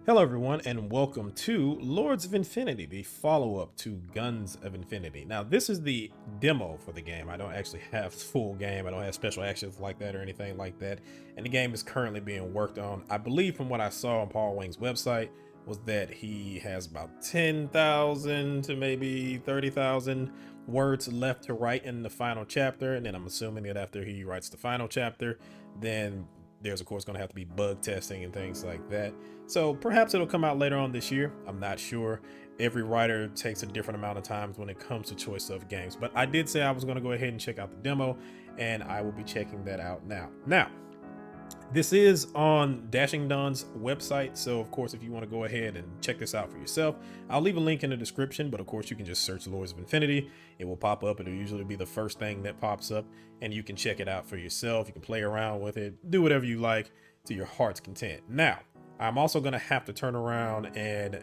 Hello everyone and welcome to Lords of Infinity, the follow-up to Guns of Infinity. Now this is the demo for the game. I don't actually have full game. I don't have special actions like that or anything like that. And the game is currently being worked on. I believe from what I saw on Paul Wing's website was that he has about 10,000 to maybe 30,000 words left to write in the final chapter. And then I'm assuming that after he writes the final chapter, then there's of course going to have to be bug testing and things like that. So perhaps it'll come out later on this year. I'm not sure. Every writer takes a different amount of times when it comes to choice of games. But I did say I was going to go ahead and check out the demo, and I will be checking that out now. Now, this is on Dashing Don's website, so of course if you want to go ahead and check this out for yourself, I'll leave a link in the description, but of course you can just search Lords of Infinity. It will pop up. It'll usually be the first thing that pops up, and you can check it out for yourself. You can play around with it, do whatever you like to your heart's content. Now, I'm also going to have to turn around and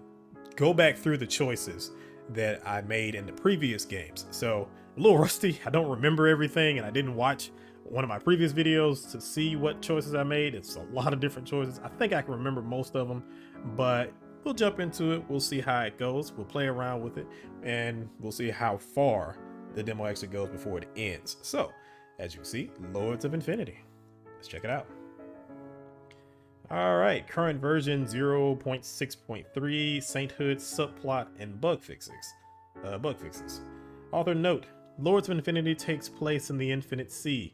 go back through the choices that I made in the previous games. So a little rusty. I don't remember everything, and I didn't watch one of my previous videos to see what choices I made. It's a lot of different choices. I think I can remember most of them, but we'll jump into it. We'll see how it goes. We'll play around with it, and we'll see how far the demo actually goes before it ends. So, as you can see, Lords of Infinity. Let's check it out. All right, current version 0.6.3, Sainthood, subplot, and bug fixes. Author note: Lords of Infinity takes place in the Infinite Sea,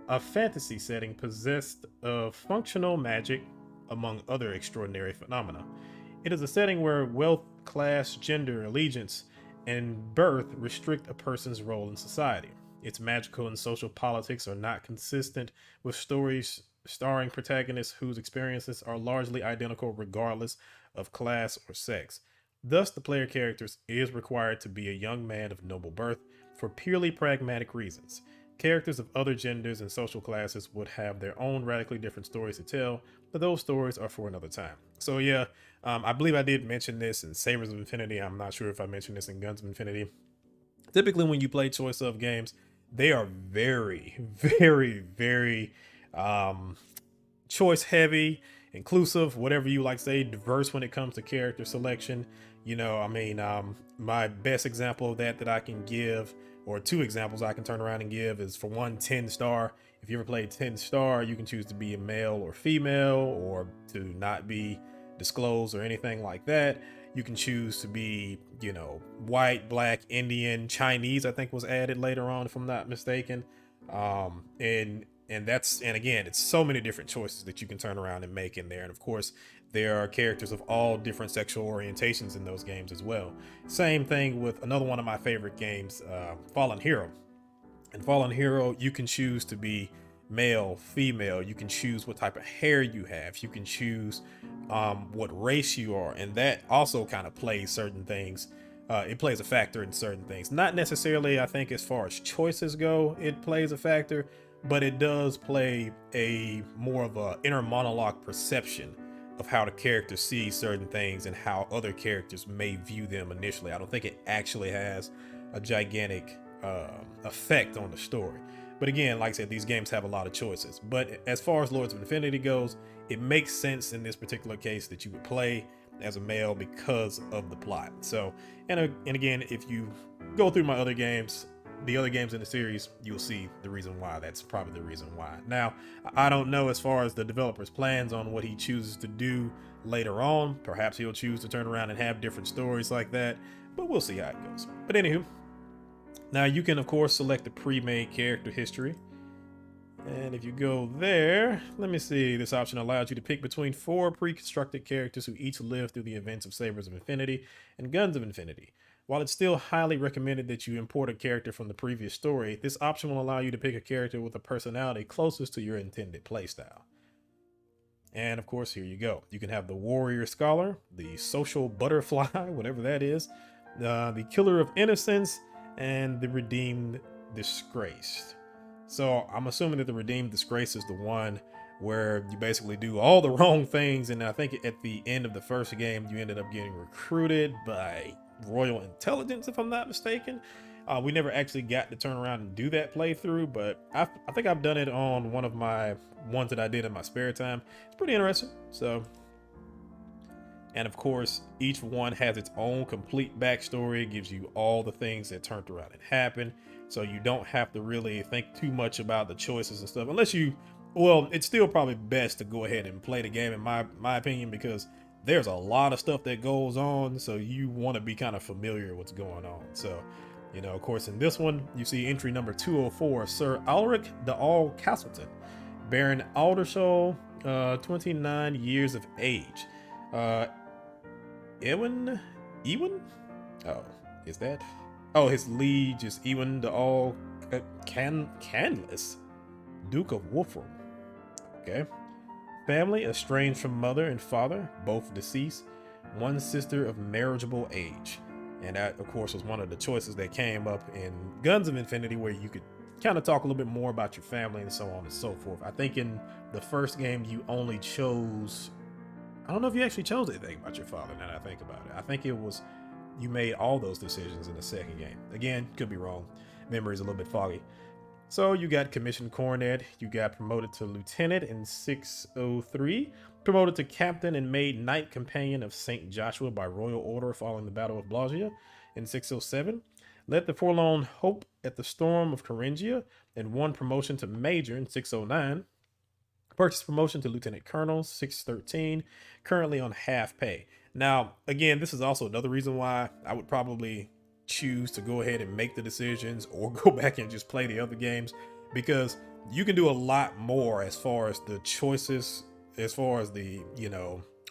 a fantasy setting possessed of functional magic, among other extraordinary phenomena. It is a setting where wealth, class, gender, allegiance, and birth restrict a person's role in society. Its magical and social politics are not consistent with stories starring protagonists whose experiences are largely identical regardless of class or sex. Thus, the player character is required to be a young man of noble birth for purely pragmatic reasons. Characters of other genders and social classes would have their own radically different stories to tell, but those stories are for another time. So yeah, I believe I did mention this in Sabers of Infinity. I'm not sure if I mentioned this in Guns of Infinity. Typically when you play choice of games, they are very, very choice heavy, inclusive, whatever you like to say, diverse when it comes to character selection. You know, I mean, my best example of that I can give, or two examples I can turn around and give, is for one, 10 star. If you ever played 10 star, you can choose to be a male or female, or to not be disclosed or anything like that. You can choose to be, you know, white, black, Indian, Chinese, I think was added later on, if I'm not mistaken. And again, it's so many different choices that you can turn around and make in there. And of course, there are characters of all different sexual orientations in those games as well. Same thing with another one of my favorite games, Fallen Hero. In Fallen Hero, you can choose to be male, female. You can choose what type of hair you have. You can choose what race you are. And that also kind of plays certain things. It plays a factor in certain things. Not necessarily, I think, as far as choices go, it plays a factor, but it does play a more of a inner monologue perception of how the character sees certain things and how other characters may view them initially. I don't think it actually has a gigantic effect on the story. But again, like I said, these games have a lot of choices. But as far as Lords of Infinity goes, it makes sense in this particular case that you would play as a male because of the plot. So, and again, if you go through my other games, the other games in the series, you'll see the reason why. That's probably the reason why. Now, I don't know as far as the developer's plans on what he chooses to do later on. Perhaps he'll choose to turn around and have different stories like that, but we'll see how it goes. But anywho, now you can of course select the pre-made character history. And if you go there, let me see, this option allows you to pick between 4 pre-constructed characters who each live through the events of Sabers of Infinity and Guns of Infinity. While it's still highly recommended that you import a character from the previous story, this option will allow you to pick a character with a personality closest to your intended playstyle. And of course, here you go. You can have the Warrior Scholar, the Social Butterfly, whatever that is, the Killer of Innocence, and the Redeemed Disgraced. So I'm assuming that the Redeemed Disgrace is the one where you basically do all the wrong things, and I think at the end of the first game, you ended up getting recruited by Royal Intelligence, if I'm not mistaken. We never actually got to turn around and do that playthrough, but I think I've done it on one of my ones that I did in my spare time. It's pretty interesting. So And of course, each one has its own complete backstory. It gives you all the things that turned around and happened. So you don't have to really think too much about the choices and stuff, unless you, well, it's still probably best to go ahead and play the game in my opinion, because there's a lot of stuff that goes on. So you want to be kind of familiar with what's going on. So, of course, in this one, you see entry number 204, Sir Ulrich de All Castleton, Baron Aldershall, 29 years of age. Ewan? Oh, is that? Oh, his liege is Ewan the All Canless, Duke of Wolfram. Okay. Family estranged from mother and father, both deceased. One sister of marriageable age. And that, of course, was one of the choices that came up in Guns of Infinity, where you could kind of talk a little bit more about your family and so on and so forth. I think in the first game, you only chose, I don't know if you actually chose anything about your father now that I think about it. I think it was, you made all those decisions in the second game. Again, could be wrong. Memory's a little bit foggy. So you got commissioned cornet, you got promoted to lieutenant in 603, promoted to captain and made knight companion of St. Joshua by royal order following the Battle of Blogia in 607, led the Forlorn Hope at the Storm of Thuringia, and won promotion to major in 609. Purchased promotion to lieutenant colonel 613, currently on half pay. Now, again, this is also another reason why I would probably choose to go ahead and make the decisions or go back and just play the other games, because you can do a lot more as far as the choices, as far as the,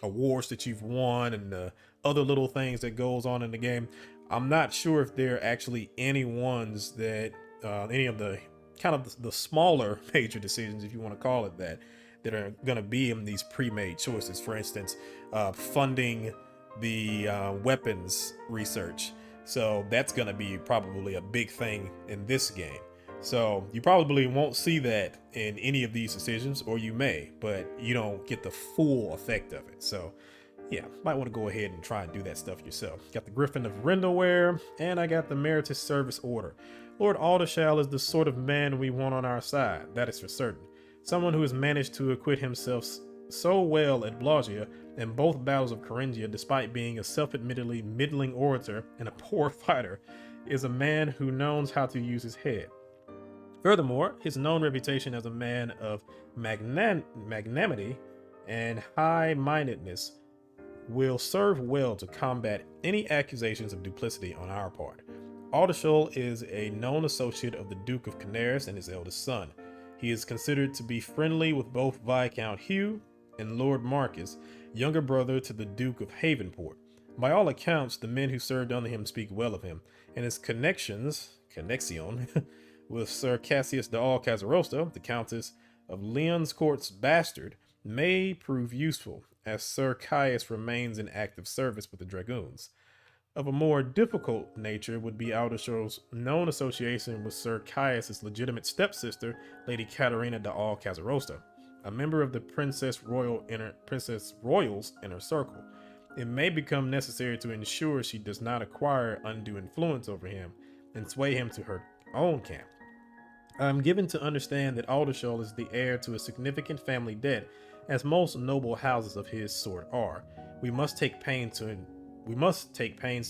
awards that you've won and the other little things that goes on in the game. I'm not sure if there are actually any ones that, any of the kind of the smaller major decisions, if you want to call it that are going to be in these pre-made choices. For instance, funding the weapons research. So that's going to be probably a big thing in this game. So you probably won't see that in any of these decisions, or you may, but you don't get the full effect of it. So yeah, might want to go ahead and try and do that stuff yourself. Got the Griffin of Rendelware, and I got the Meritus Service Order. Lord Aldershall is the sort of man we want on our side, that is for certain. Someone who has managed to acquit himself so well at Blogia in both battles of Thuringia, despite being a self-admittedly middling orator and a poor fighter, is a man who knows how to use his head. Furthermore, his known reputation as a man of magnanimity and high-mindedness will serve well to combat any accusations of duplicity on our part. Aldershall is a known associate of the Duke of Canaris and his eldest son. He is considered to be friendly with both Viscount Hugh and Lord Marcus, younger brother to the Duke of Havenport. By all accounts, the men who served under him speak well of him, and his connection with Sir Cassius de All Casarosta, the Countess of Leon's Court's bastard, may prove useful, as Sir Caius remains in active service with the Dragoons. Of a more difficult nature would be Aldershall's known association with Sir Caius's legitimate stepsister, Lady Caterina de All Casarosta, a member of the Princess Royal's inner circle. It may become necessary to ensure she does not acquire undue influence over him and sway him to her own camp. I am given to understand that Aldershall is the heir to a significant family debt, as most noble houses of his sort are. We must take pains to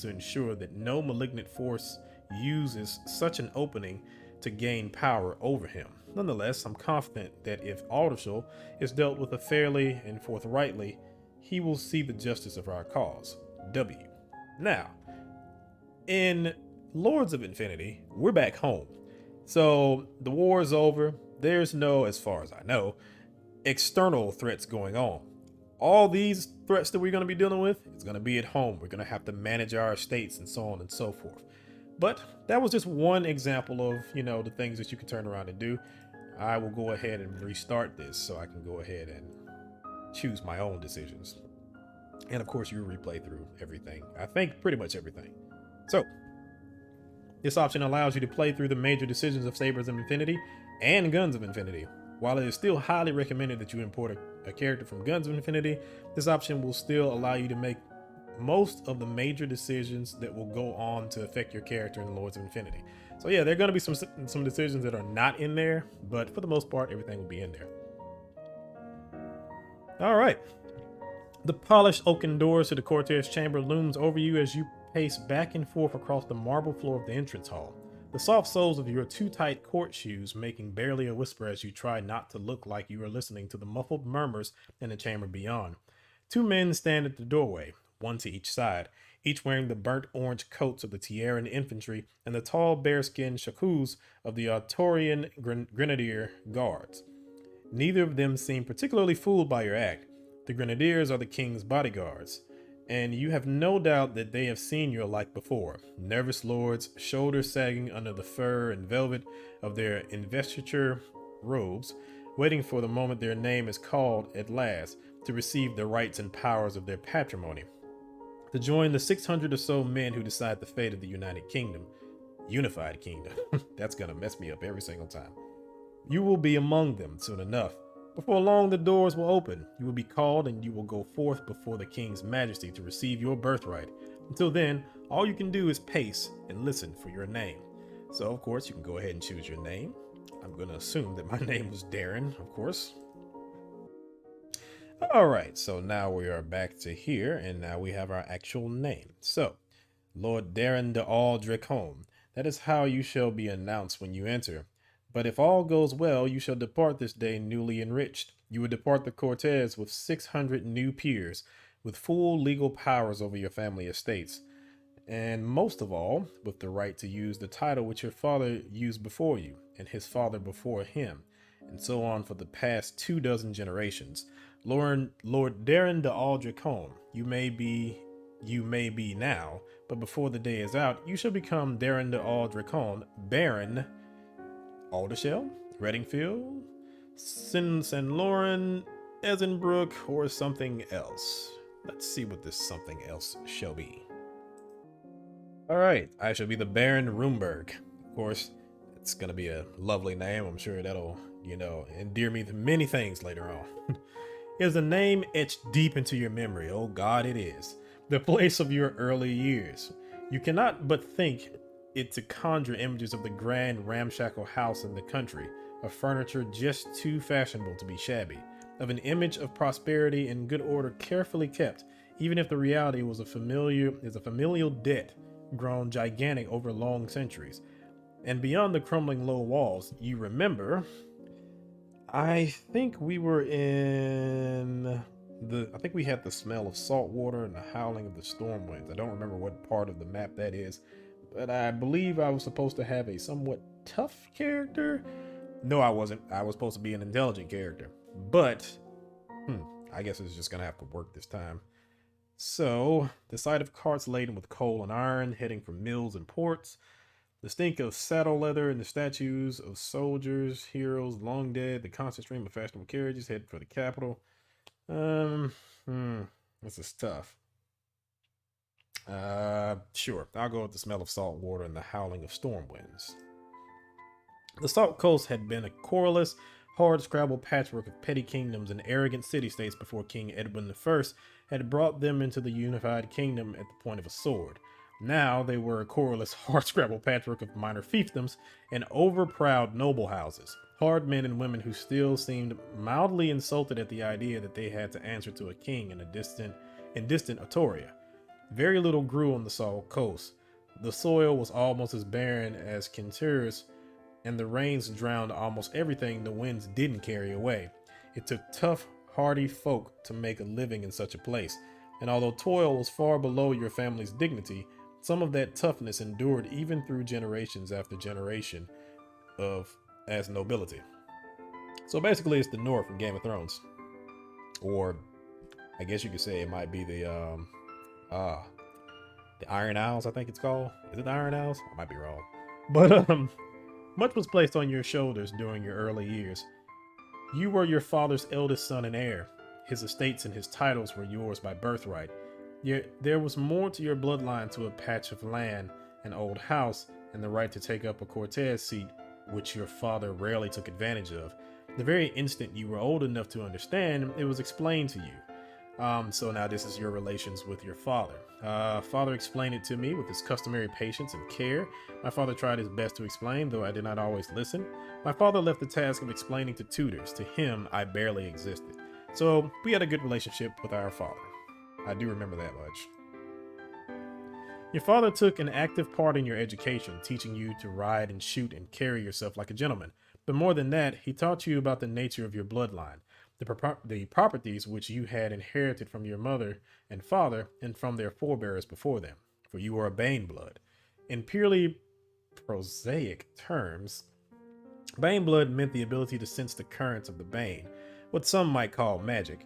ensure that no malignant force uses such an opening to gain power over him. Nonetheless, I'm confident that if Aldershall is dealt with fairly and forthrightly, he will see the justice of our cause. W. Now, in Lords of Infinity, we're back home. So the war is over. There's no, as far as I know, external threats going on. All these threats that we're going to be dealing with, it's going to be at home. We're going to have to manage our estates and so on and so forth. But that was just one example of, the things that you can turn around and do. I will go ahead and restart this so I can go ahead and choose my own decisions. And of course, you replay through everything. I think pretty much everything. So this option allows you to play through the major decisions of Sabers of Infinity and Guns of Infinity. While it is still highly recommended that you import a character from Guns of Infinity, this option will still allow you to make most of the major decisions that will go on to affect your character in the Lords of Infinity. So yeah, there are going to be some decisions that are not in there, but for the most part, everything will be in there. All right. The polished oaken doors to the Cortez chamber looms over you as you pace back and forth across the marble floor of the entrance hall. The soft soles of your too tight court shoes making barely a whisper as you try not to look like you are listening to the muffled murmurs in the chamber beyond. Two men stand at the doorway, one to each side, each wearing the burnt orange coats of the Tierran infantry and the tall bearskin shakos of the Artorian Grenadier Guards. Neither of them seem particularly fooled by your act. The Grenadiers are the king's bodyguards, and you have no doubt that they have seen your like before. Nervous lords, shoulders sagging under the fur and velvet of their investiture robes, waiting for the moment their name is called at last to receive the rights and powers of their patrimony, to join the 600 or so men who decide the fate of the United Kingdom. Unified Kingdom. That's gonna mess me up every single time. You will be among them soon enough. Before long, the doors will open. You will be called and you will go forth before the King's Majesty to receive your birthright. Until then, all you can do is pace and listen for your name. So, of course, you can go ahead and choose your name. I'm going to assume that my name was Darren, of course. All right, so now we are back to here, and now we have our actual name. So, Lord Darren de Aldrich Home. That is how you shall be announced when you enter. But if all goes well, you shall depart this day newly enriched. You will depart the Cortez with 600 new peers, with full legal powers over your family estates, and most of all, with the right to use the title which your father used before you, and his father before him, and so on for the past 24 generations. Lord Darren de Aldrich Home, you may be now, but before the day is out, you shall become Darren de Aldrich Home, Baron Aldershell, Reddingfield, St. Lauren, Esenbrook, or something else. Let's see what this something else shall be. Alright, I shall be the Baron Roomberg. Of course, it's gonna be a lovely name. I'm sure that'll, endear me to many things later on. Is a name etched deep into your memory. Oh God, it is. The place of your early years. You cannot but think it to conjure images of the grand ramshackle house in the country, of furniture just too fashionable to be shabby, of an image of prosperity and good order carefully kept, even if the reality was a familial debt grown gigantic over long centuries. And beyond the crumbling low walls, you remember, I think we had the smell of salt water and the howling of the storm winds. I don't remember what part of the map that is, but I believe I was supposed to have a somewhat tough character. No, I wasn't. I was supposed to be an intelligent character, but I guess it's just gonna have to work this time. So, the sight of carts laden with coal and iron heading for mills and ports, the stink of saddle leather and the statues of soldiers, heroes long dead, the constant stream of fashionable carriages heading for the capital. This is tough. Sure, I'll go with the smell of salt water and the howling of storm winds. The Salt Coast had been a querulous, hard-scrabble patchwork of petty kingdoms and arrogant city-states before King Edwin I had brought them into the unified kingdom at the point of a sword. Now they were a querulous, hard-scrabble patchwork of minor fiefdoms and over-proud noble houses, hard men and women who still seemed mildly insulted at the idea that they had to answer to a king in distant Autoria. Very little grew on the Salt Coast. The soil was almost as barren as Kintur's, and the rains drowned almost everything the winds didn't carry away. It took tough, hardy folk to make a living in such a place, and although toil was far below your family's dignity, some of that toughness endured even through generations after generation as nobility. So basically it's the North from Game of Thrones. Or I guess you could say it might be the Iron Isles, I think it's called. Is it the Iron Isles? I might be wrong. But much was placed on your shoulders during your early years. You were your father's eldest son and heir. His estates and his titles were yours by birthright. Yet there was more to your bloodline to a patch of land, an old house, and the right to take up a Cortez seat, which your father rarely took advantage of. The very instant you were old enough to understand, it was explained to you. So now this is your relations with your father. Father explained it to me with his customary patience and care. My father tried his best to explain, though I did not always listen. My father left the task of explaining to tutors. To him, I barely existed. So we had a good relationship with our father. I do remember that much. Your father took an active part in your education, teaching you to ride and shoot and carry yourself like a gentleman. But more than that, he taught you about the nature of your bloodline, the properties which you had inherited from your mother and father and from their forebears before them. For you were a Bane blood. In purely prosaic terms, Bane blood meant the ability to sense the currents of the Bane, what some might call magic.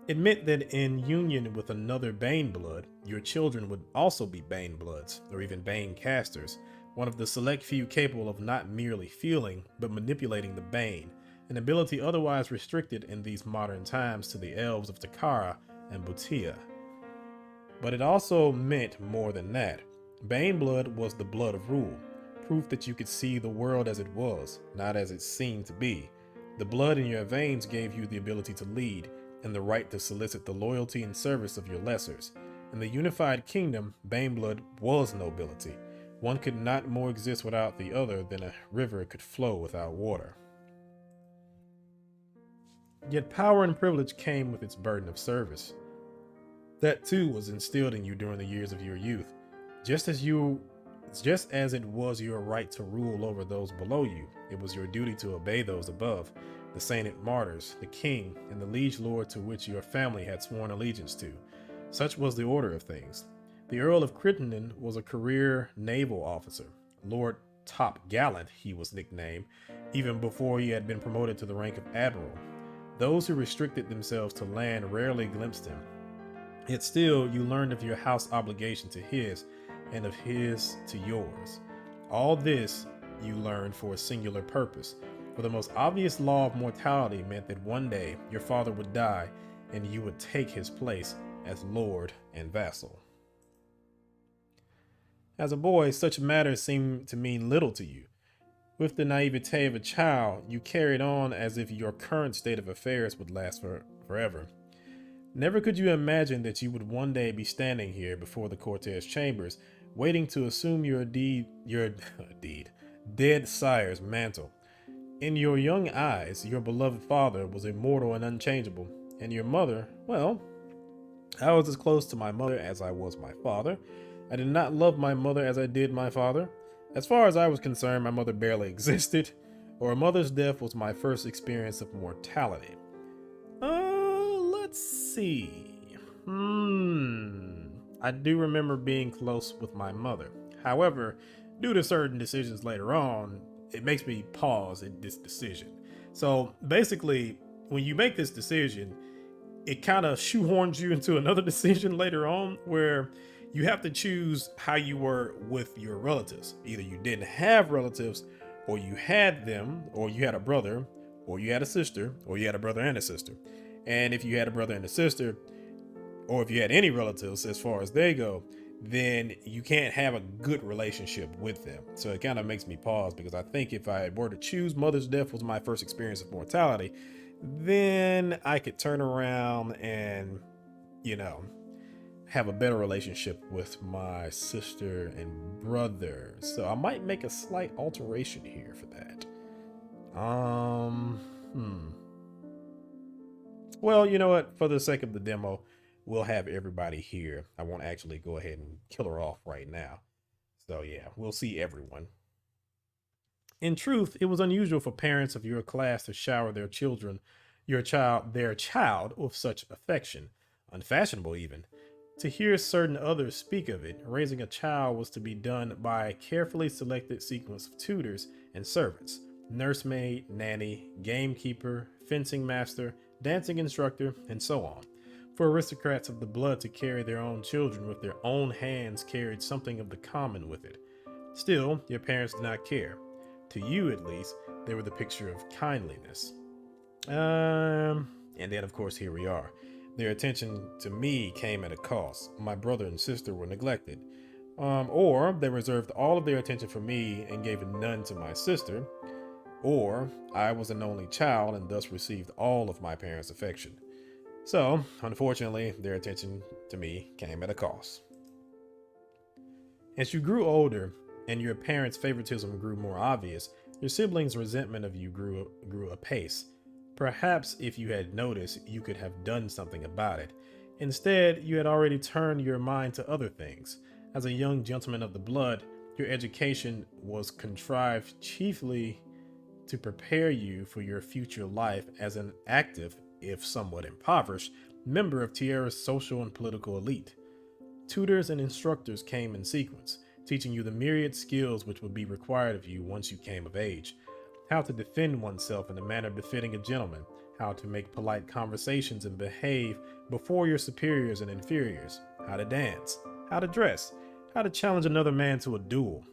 It meant that in union with another Bane blood, your children would also be Bane bloods, or even Bane casters, one of the select few capable of not merely feeling, but manipulating the Bane, an ability otherwise restricted in these modern times to the elves of Takara and Butia. But it also meant more than that. Bane blood was the blood of rule, proof that you could see the world as it was, not as it seemed to be. The blood in your veins gave you the ability to lead, and the right to solicit the loyalty and service of your lessers. In the unified kingdom, Bane blood was nobility. One could not more exist without the other than a river could flow without water. Yet power and privilege came with its burden of service. That too was instilled in you during the years of your youth, just as it was your right to rule over those below you, it was your duty to obey those above, the sainted martyrs, the king, and the liege lord to which your family had sworn allegiance to. Such was the order of things. The Earl of Crittenden was a career naval officer. Lord Top Gallant, he was nicknamed, even before he had been promoted to the rank of admiral. Those who restricted themselves to land rarely glimpsed him. Yet still, you learned of your house obligation to his, and of his to yours. All this you learned for a singular purpose, for the most obvious law of mortality meant that one day your father would die and you would take his place as lord and vassal. As a boy, such matters seemed to mean little to you. With the naivete of a child, you carried on as if your current state of affairs would last forever. Never could you imagine that you would one day be standing here before the Cortez chambers, waiting to assume your dead sire's mantle. In your young eyes, your beloved father was immortal and unchangeable, and your mother, well, I was as close to my mother as I was my father. I did not love my mother as I did my father. As far as I was concerned, my mother barely existed, or a mother's death was my first experience of mortality. Let's see. I do remember being close with my mother. However, due to certain decisions later on, it makes me pause in this decision. So basically, when you make this decision, it kind of shoehorns you into another decision later on where you have to choose how you were with your relatives. Either you didn't have relatives, or you had them, or you had a brother, or you had a sister, or you had a brother and a sister. And if you had a brother and a sister, or if you had any relatives as far as they go, then you can't have a good relationship with them. So it kind of makes me pause, because I think if I were to choose mother's death was my first experience of mortality, then I could turn around and, have a better relationship with my sister and brother. So I might make a slight alteration here for that. Well, you know what? For the sake of the demo, we'll have everybody here. I won't actually go ahead and kill her off right now. So yeah, we'll see everyone. In truth, it was unusual for parents of your class to shower their child with such affection, unfashionable even. To hear certain others speak of it, raising a child was to be done by a carefully selected sequence of tutors and servants: nursemaid, nanny, gamekeeper, fencing master, dancing instructor, and so on. For aristocrats of the blood to carry their own children with their own hands carried something of the common with it. Still, your parents did not care. To you, at least, they were the picture of kindliness. And then, of course, here we are. Their attention to me came at a cost. My brother and sister were neglected. Or they reserved all of their attention for me and gave none to my sister. Or I was an only child and thus received all of my parents' affection. So, unfortunately, their attention to me came at a cost. As you grew older and your parents' favoritism grew more obvious, your siblings' resentment of you grew apace. Perhaps if you had noticed, you could have done something about it. Instead, you had already turned your mind to other things. As a young gentleman of the blood, your education was contrived chiefly to prepare you for your future life as an active, if somewhat impoverished, member of Tierra's social and political elite. Tutors and instructors came in sequence, teaching you the myriad skills which would be required of you once you came of age. How to defend oneself in a manner befitting a gentleman, how to make polite conversations and behave before your superiors and inferiors, how to dance, how to dress, how to challenge another man to a duel.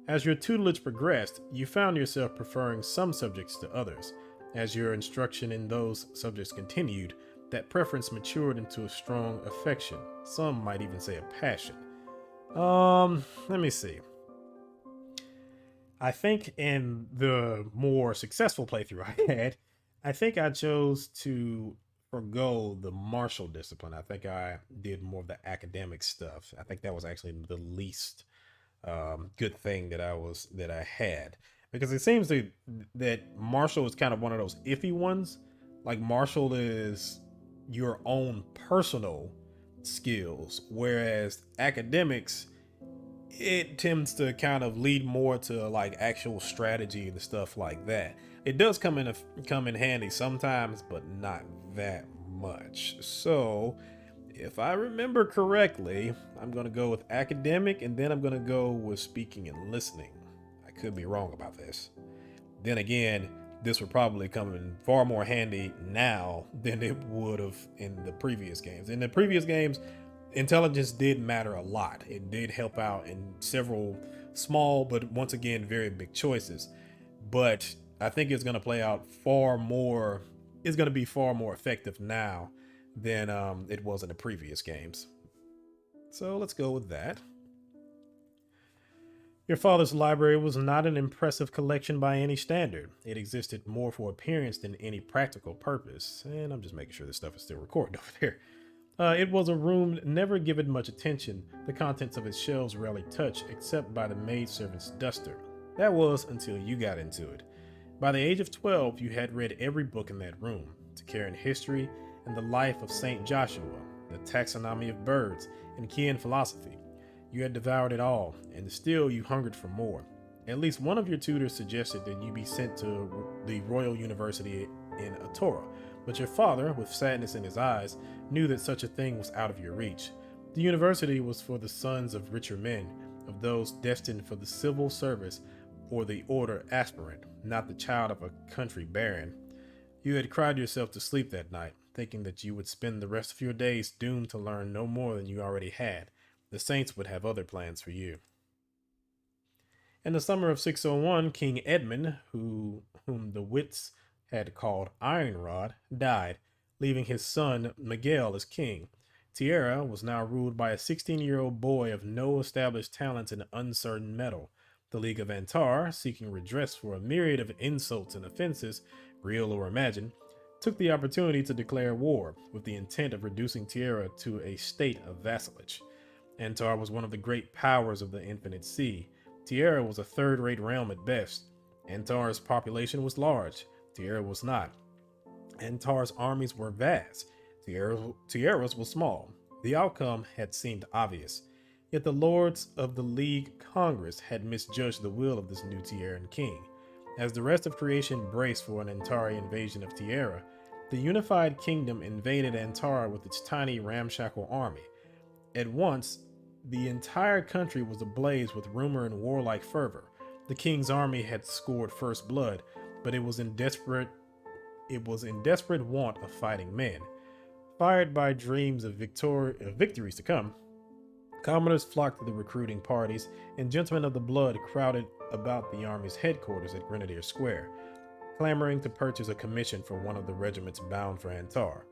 As your tutelage progressed, you found yourself preferring some subjects to others. As your instruction in those subjects continued, that preference matured into a strong affection. Some might even say a passion. Let me see. I think in the more successful playthrough I had, I think I chose to forgo the martial discipline. I think I did more of the academic stuff. I think that was actually the least good thing that I had, because it seems that martial is kind of one of those iffy ones. Like martial is your own personal skills, whereas academics, it tends to kind of lead more to like actual strategy and stuff like that. It does come in handy sometimes, but not that much. So if I remember correctly, I'm going to go with academic, and then I'm going to go with speaking and listening. I could be wrong about this. Then again, this would probably come in far more handy now than it would have in the previous games. In the previous games, intelligence did matter a lot. It did help out in several small, but once again, very big choices. But I think it's going to play out far more, it's going to be far more effective now than it was in the previous games. So let's go with that. Your father's library was not an impressive collection by any standard. It existed more for appearance than any practical purpose. And I'm just making sure this stuff is still recorded over there. It was a room never given much attention, the contents of its shelves rarely touched except by the maidservant's duster. That was until you got into it. By the age of 12, you had read every book in that room, To Care in History and the Life of St. Joshua, the Taxonomy of Birds, and Key Philosophy. You had devoured it all, and still you hungered for more. At least one of your tutors suggested that you be sent to the Royal University in Atora, but your father, with sadness in his eyes, knew that such a thing was out of your reach. The university was for the sons of richer men, of those destined for the civil service or the order aspirant, not the child of a country baron. You had cried yourself to sleep that night, thinking that you would spend the rest of your days doomed to learn no more than you already had. The saints would have other plans for you. In the summer of 601, King Edmund, whom the wits had called Ironrod, died, leaving his son Miguel as king. Tierra was now ruled by a 16-year-old boy of no established talents and uncertain mettle. The League of Antar, seeking redress for a myriad of insults and offenses, real or imagined, took the opportunity to declare war, with the intent of reducing Tierra to a state of vassalage. Antar was one of the great powers of the Infinite Sea. Tierra was a third-rate realm at best. Antar's population was large. Tierra was not. Antar's armies were vast. Tierra's was small. The outcome had seemed obvious. Yet the lords of the League Congress had misjudged the will of this new Tierran king. As the rest of creation braced for an Antari invasion of Tierra, the unified kingdom invaded Antar with its tiny ramshackle army. At once, the entire country was ablaze with rumor and warlike fervor. The king's army had scored first blood, but it was in desperate want of fighting men. Fired by dreams of victories to come, commoners flocked to the recruiting parties, and gentlemen of the blood crowded about the army's headquarters at Grenadier Square, clamoring to purchase a commission for one of the regiments bound for Antar.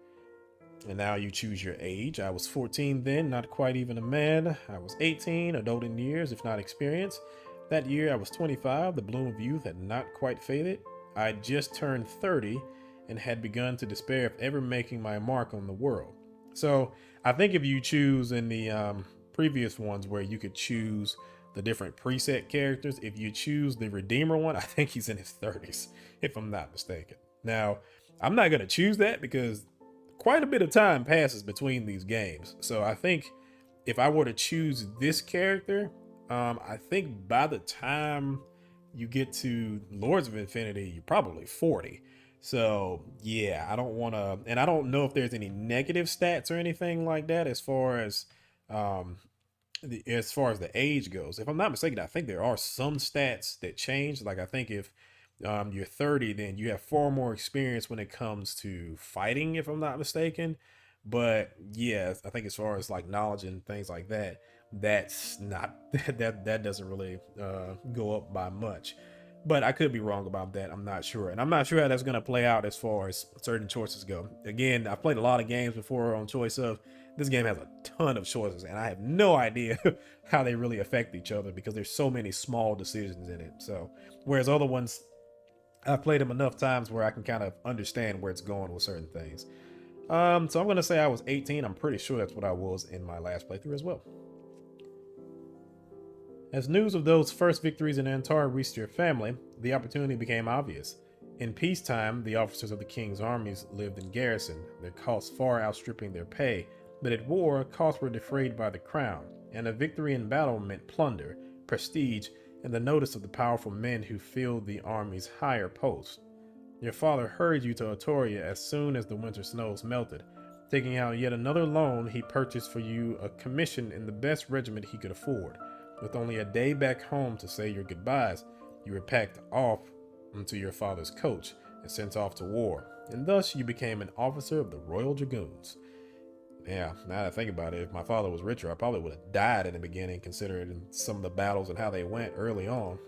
And now you choose your age. I was 14 then, not quite even a man. I was 18, adult in years, if not experience. That year I was 25, the bloom of youth had not quite faded. I had just turned 30 and had begun to despair of ever making my mark on the world. So I think if you choose in the previous ones where you could choose the different preset characters, if you choose the Redeemer one, I think he's in his 30s, if I'm not mistaken. Now, I'm not going to choose that because quite a bit of time passes between these games. So I think if I were to choose this character, I think by the time you get to Lords of Infinity, you're probably 40. So yeah, I don't want to, and I don't know if there's any negative stats or anything like that um, as far as the age goes. If I'm not mistaken, I think there are some stats that change. Like I think if you're 30, then you have far more experience when it comes to fighting, if I'm not mistaken. But yeah, I think as far as like knowledge and things like that, that's not that doesn't really go up by much. But I could be wrong about that. I'm not sure, and I'm not sure how that's going to play out as far as certain choices go. Again, I've played a lot of games before on choice of. This game has a ton of choices, and I have no idea how they really affect each other because there's so many small decisions in it. So, whereas other ones, I've played them enough times where I can kind of understand where it's going with certain things. So I'm gonna say I was 18. I'm pretty sure that's what I was in my last playthrough as well. As news of those first victories in Antar reached your family, the opportunity became obvious. In peacetime, the officers of the king's armies lived in garrison, their costs far outstripping their pay, but at war, costs were defrayed by the crown, and a victory in battle meant plunder, prestige, and the notice of the powerful men who filled the army's higher posts. Your father hurried you to Otoria as soon as the winter snows melted. Taking out yet another loan, he purchased for you a commission in the best regiment he could afford. With only a day back home to say your goodbyes, you were packed off into your father's coach and sent off to war, and thus you became an officer of the Royal Dragoons. Yeah, now that I think about it, if my father was richer, I probably would have died in the beginning, considering some of the battles and how they went early on.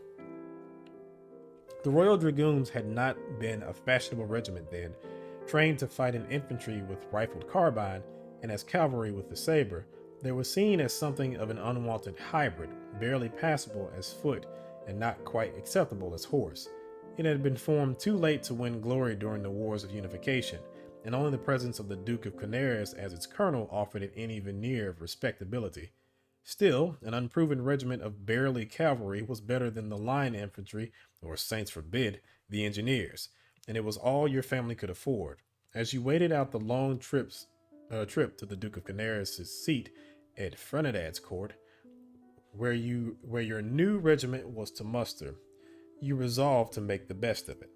The Royal Dragoons had not been a fashionable regiment then, trained to fight in infantry with rifled carbine and as cavalry with the saber. They were seen as something of an unwanted hybrid, barely passable as foot and not quite acceptable as horse. It had been formed too late to win glory during the Wars of Unification, and only the presence of the Duke of Canaris as its colonel offered it any veneer of respectability. Still, an unproven regiment of barely cavalry was better than the line infantry, or saints forbid, the engineers, and it was all your family could afford. As you waited out the long trip to the Duke of Canaris' seat at Frenadad's court, where your new regiment was to muster, you resolved to make the best of it.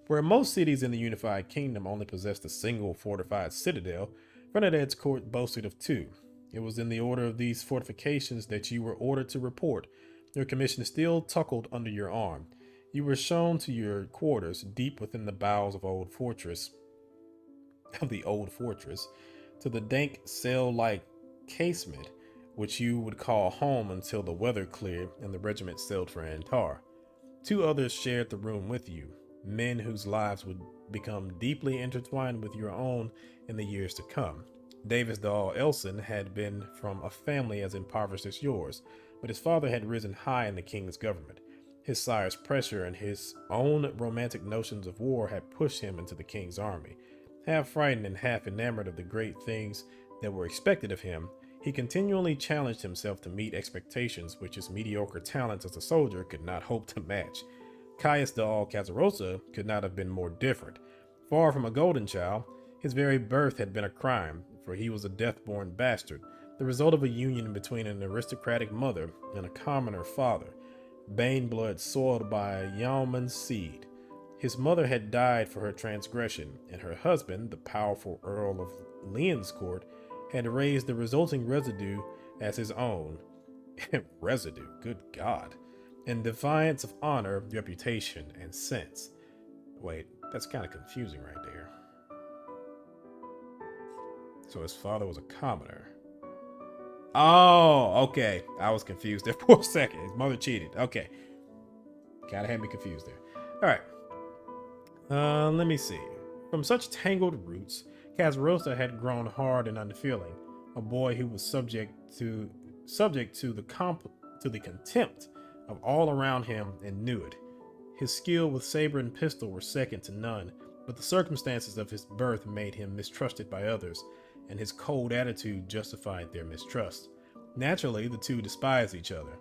Where most cities in the unified kingdom only possessed a single fortified citadel, Frenadad's court boasted of two. It was in the order of these fortifications that you were ordered to report, your commission still tuckled under your arm. You were shown to your quarters deep within the bowels of the old fortress, to the dank cell-like casement, which you would call home until the weather cleared and the regiment sailed for Antar. Two others shared the room with you, men whose lives would become deeply intertwined with your own in the years to come. Davis Dahl Elson had been from a family as impoverished as yours, but his father had risen high in the king's government. His sire's pressure and his own romantic notions of war had pushed him into the king's army. Half frightened and half enamored of the great things that were expected of him, he continually challenged himself to meet expectations which his mediocre talents as a soldier could not hope to match. Caius Dahl Casarosa could not have been more different. Far from a golden child, his very birth had been a crime, for he was a death-born bastard, the result of a union between an aristocratic mother and a commoner father, Bane blood soiled by yeoman's seed. His mother had died for her transgression, and her husband, the powerful Earl of Leon's Court, had raised the resulting residue as his own. Residue, good God. In defiance of honor, reputation, and sense. Wait, that's kind of confusing right there. So his father was a commoner. Oh, okay. I was confused there for a second. His mother cheated. Okay. Kind of had me confused there. All right. Let me see. From such tangled roots, Casarosa had grown hard and unfeeling, a boy who was subject to the contempt of all around him and knew it. His skill with saber and pistol were second to none, but the circumstances of his birth made him mistrusted by others, and his cold attitude justified their mistrust. Naturally, the two despised each other,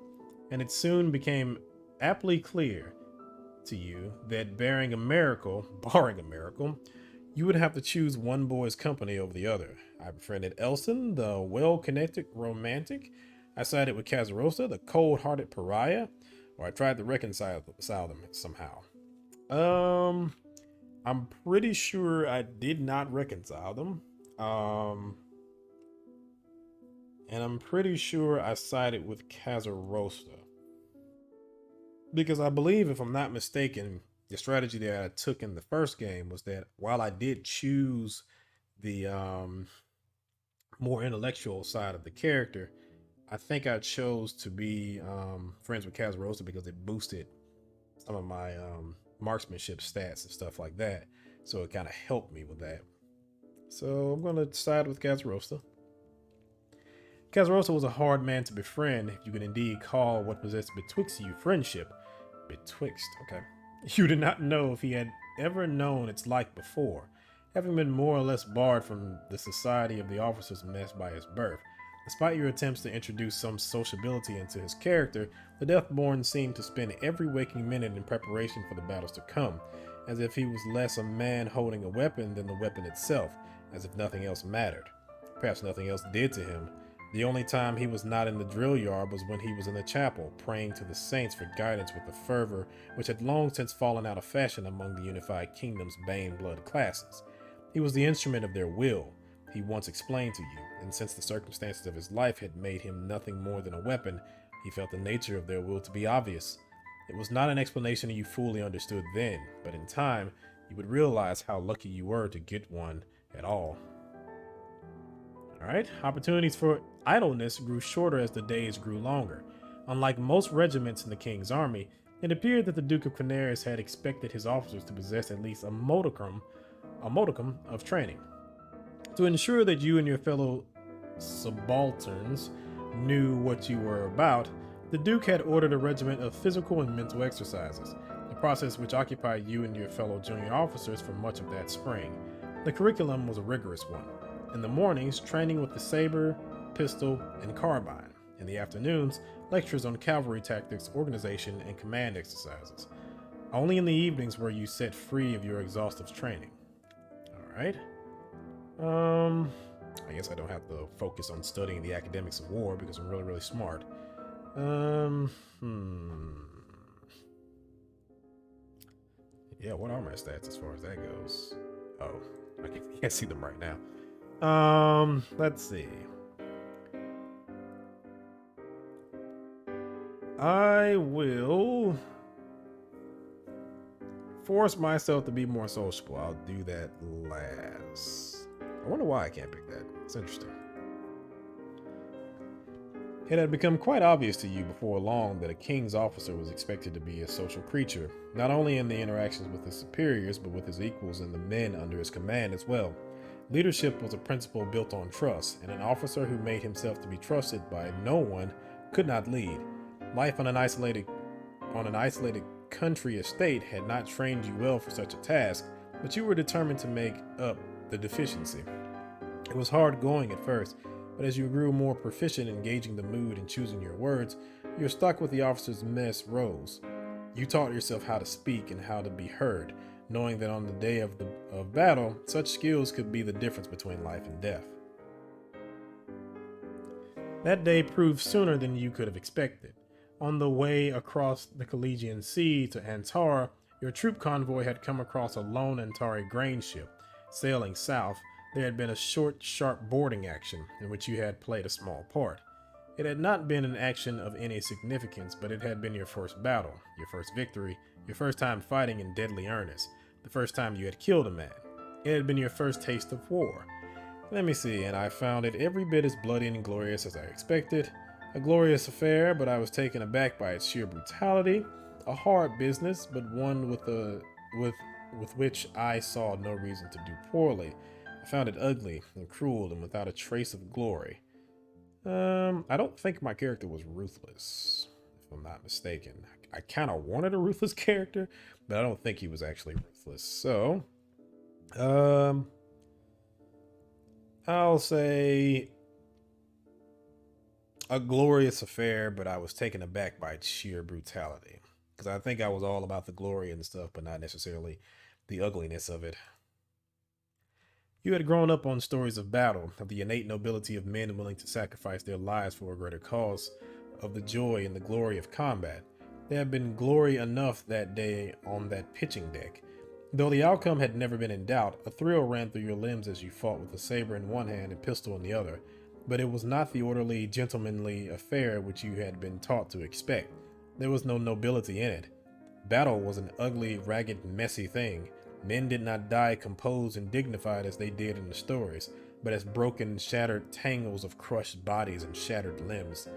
and it soon became aptly clear to you that barring a miracle, You would have to choose one boy's company over the other. I befriended Elson, the well-connected romantic. I sided with Kazarosa, the cold-hearted pariah, or I tried to reconcile them somehow. Um, I'm pretty sure I did not reconcile them. Um, and I'm pretty sure I sided with Kazarosa because I believe, if I'm not mistaken, the strategy that I took in the first game was that while I did choose the more intellectual side of the character, I think I chose to be friends with Kazarosa because it boosted some of my marksmanship stats and stuff like that. So it kind of helped me with that. So I'm going to side with Kazarosa. Kazarosa was a hard man to befriend, if you could indeed call what possessed betwixt you friendship. Betwixt, okay. You did not know if he had ever known its like before, having been more or less barred from the society of the officers' mess by his birth. Despite your attempts to introduce some sociability into his character, the Deathborn seemed to spend every waking minute in preparation for the battles to come, as if he was less a man holding a weapon than the weapon itself, as if nothing else mattered. Perhaps nothing else did to him. The only time he was not in the drill yard was when he was in the chapel, praying to the saints for guidance with a fervor which had long since fallen out of fashion among the unified kingdom's Bane blood classes. He was the instrument of their will, he once explained to you, and since the circumstances of his life had made him nothing more than a weapon, he felt the nature of their will to be obvious. It was not an explanation you fully understood then, but in time, you would realize how lucky you were to get one at all. Alright, opportunities for idleness grew shorter as the days grew longer. Unlike most regiments in the king's army, it appeared that the Duke of Canaris had expected his officers to possess at least a modicum of training. To ensure that you and your fellow subalterns knew what you were about, the Duke had ordered a regiment of physical and mental exercises, a process which occupied you and your fellow junior officers for much of that spring. The curriculum was a rigorous one. In the mornings, training with the saber, pistol, and carbine. In the afternoons, lectures on cavalry tactics, organization, and command exercises. Only in the evenings were you set free of your exhaustive training. Alright. I guess I don't have to focus on studying the academics of war because I'm really, really smart. Yeah, what are my stats as far as that goes? Oh, I can't see them right now. Let's see. I will force myself to be more sociable. I'll do that last. I wonder why I can't pick that. It's interesting. It had become quite obvious to you before long that a king's officer was expected to be a social creature, not only in the interactions with his superiors, but with his equals and the men under his command as well. Leadership was a principle built on trust, and an officer who made himself to be trusted by no one could not lead. Life on an isolated country estate had not trained you well for such a task, but you were determined to make up the deficiency. It was hard going at first, but as you grew more proficient in gauging the mood and choosing your words, your stock with the officer's mess rose. You taught yourself how to speak and how to be heard, knowing that on the day of battle, such skills could be the difference between life and death. That day proved sooner than you could have expected. On the way across the Collegian Sea to Antara, your troop convoy had come across a lone Antari grain ship. Sailing south, there had been a short, sharp boarding action in which you had played a small part. It had not been an action of any significance, but it had been your first battle, your first victory, your first time fighting in deadly earnest, the first time you had killed a man. It had been your first taste of war. Let me see, and I found it every bit as bloody and glorious as I expected. A glorious affair, but I was taken aback by its sheer brutality. A hard business, but one with which I saw no reason to do poorly. I found it ugly and cruel and without a trace of glory. I don't think my character was ruthless, if I'm not mistaken. I kind of wanted a ruthless character, but I don't think he was actually ruthless. So, I'll say a glorious affair, but I was taken aback by its sheer brutality. Because I think I was all about the glory and stuff, but not necessarily the ugliness of it. You had grown up on stories of battle, of the innate nobility of men willing to sacrifice their lives for a greater cause, of the joy and the glory of combat. There had been glory enough that day on that pitching deck. Though the outcome had never been in doubt, a thrill ran through your limbs as you fought with a saber in one hand and pistol in the other. But it was not the orderly, gentlemanly affair which you had been taught to expect. There was no nobility in it. Battle was an ugly, ragged, messy thing. Men did not die composed and dignified as they did in the stories, but as broken, shattered tangles of crushed bodies and shattered limbs.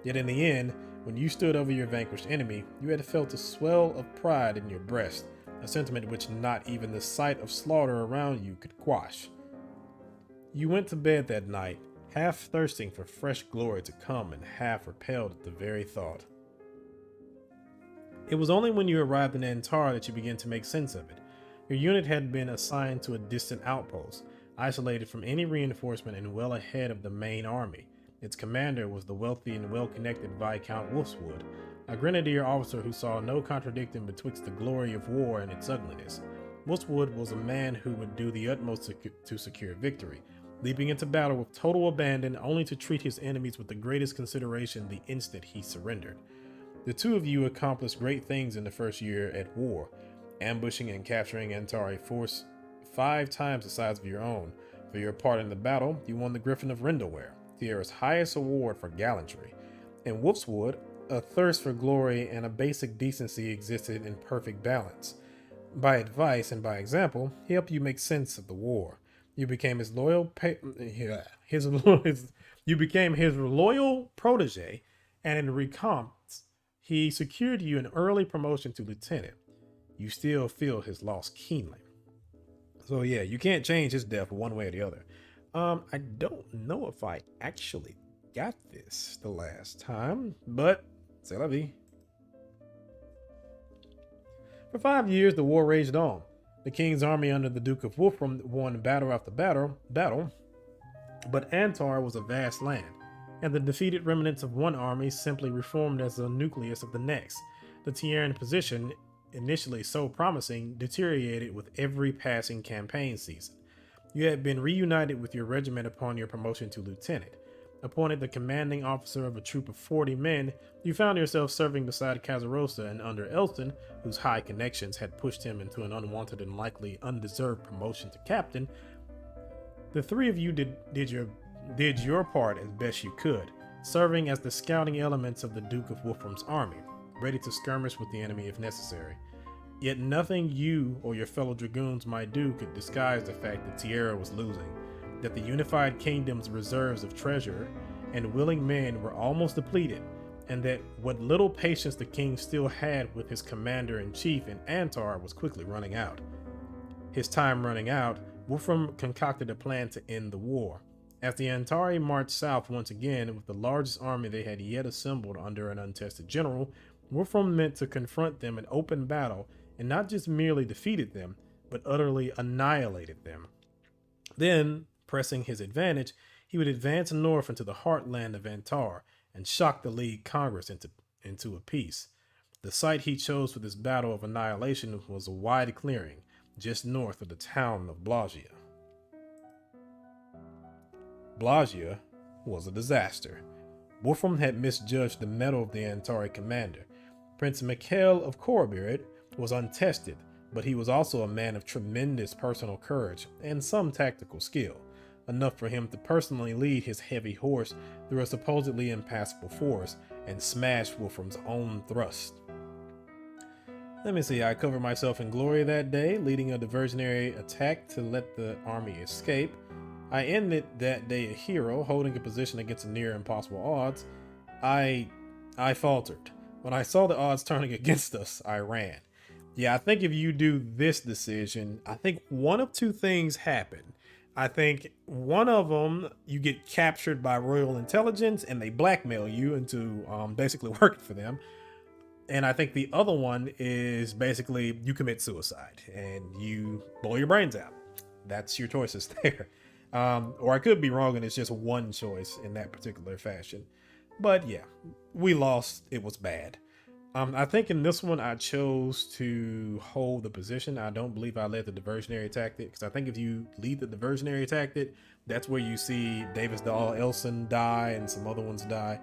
Yet in the end, when you stood over your vanquished enemy, you had felt a swell of pride in your breast, a sentiment which not even the sight of slaughter around you could quash. You went to bed that night, half thirsting for fresh glory to come and half repelled at the very thought. It was only when you arrived in Antar that you began to make sense of it. Your unit had been assigned to a distant outpost, isolated from any reinforcement and well ahead of the main army. Its commander was the wealthy and well-connected Viscount Wolfswood, a grenadier officer who saw no contradicting betwixt the glory of war and its ugliness. Wolfswood was a man who would do the utmost to secure victory, leaping into battle with total abandon only to treat his enemies with the greatest consideration the instant he surrendered. The two of you accomplished great things in the first year at war, ambushing and capturing Antar, a force 5 times the size of your own. For your part in the battle, you won the Griffin of Rindleware, Tierra's highest award for gallantry. In Wolfswood, a thirst for glory and a basic decency existed in perfect balance. By advice and by example, he helped you make sense of the war. You became his loyal you became his loyal protege, and in recompense, he secured you an early promotion to lieutenant. You still feel his loss keenly. So yeah, you can't change his death one way or the other. I don't know if I actually got this the last time, but c'est la vie. For 5 years, the war raged on. The king's army under the Duke of Wolfram won battle after battle, but Antar was a vast land, and the defeated remnants of one army simply reformed as the nucleus of the next. The Tierran position, initially so promising, deteriorated with every passing campaign season. You had been reunited with your regiment upon your promotion to lieutenant. Appointed the commanding officer of a troop of 40 men, you found yourself serving beside Casarosa and under Elston, whose high connections had pushed him into an unwanted and likely undeserved promotion to captain. The three of you did your part as best you could, serving as the scouting elements of the Duke of Wolfram's army, ready to skirmish with the enemy if necessary. Yet nothing you or your fellow dragoons might do could disguise the fact that Tierra was losing, that the unified kingdom's reserves of treasure and willing men were almost depleted, and that what little patience the king still had with his commander-in-chief in Antar was quickly running out. His time running out, Wolfram concocted a plan to end the war. As the Antari marched south once again with the largest army they had yet assembled under an untested general, Wolfram meant to confront them in open battle and not just merely defeated them, but utterly annihilated them. Then, pressing his advantage, he would advance north into the heartland of Antar and shock the League Congress into a peace. The site he chose for this battle of annihilation was a wide clearing just north of the town of Blagia. Blagia was a disaster. Wolfram had misjudged the mettle of the Antari commander. Prince Mikhail of Korbirid was untested, but he was also a man of tremendous personal courage and some tactical skill, enough for him to personally lead his heavy horse through a supposedly impassable forest and smash Wolfram's own thrust. Let me see, I covered myself in glory that day, leading a diversionary attack to let the army escape. I ended that day a hero, holding a position against near impossible odds. I faltered. When I saw the odds turning against us, I ran. Yeah, I think if you do this decision, I think one of two things happen. I think one of them, you get captured by royal intelligence and they blackmail you into basically working for them. And I think the other one is basically you commit suicide and you blow your brains out. That's your choices there. Or I could be wrong and it's just one choice in that particular fashion. But yeah, we lost. It was bad. I think in this one I chose to hold the position. I don't believe I led the diversionary tactic because I think if you lead the diversionary tactic, that's where you see Davis Dahl, Elson die, and some other ones die.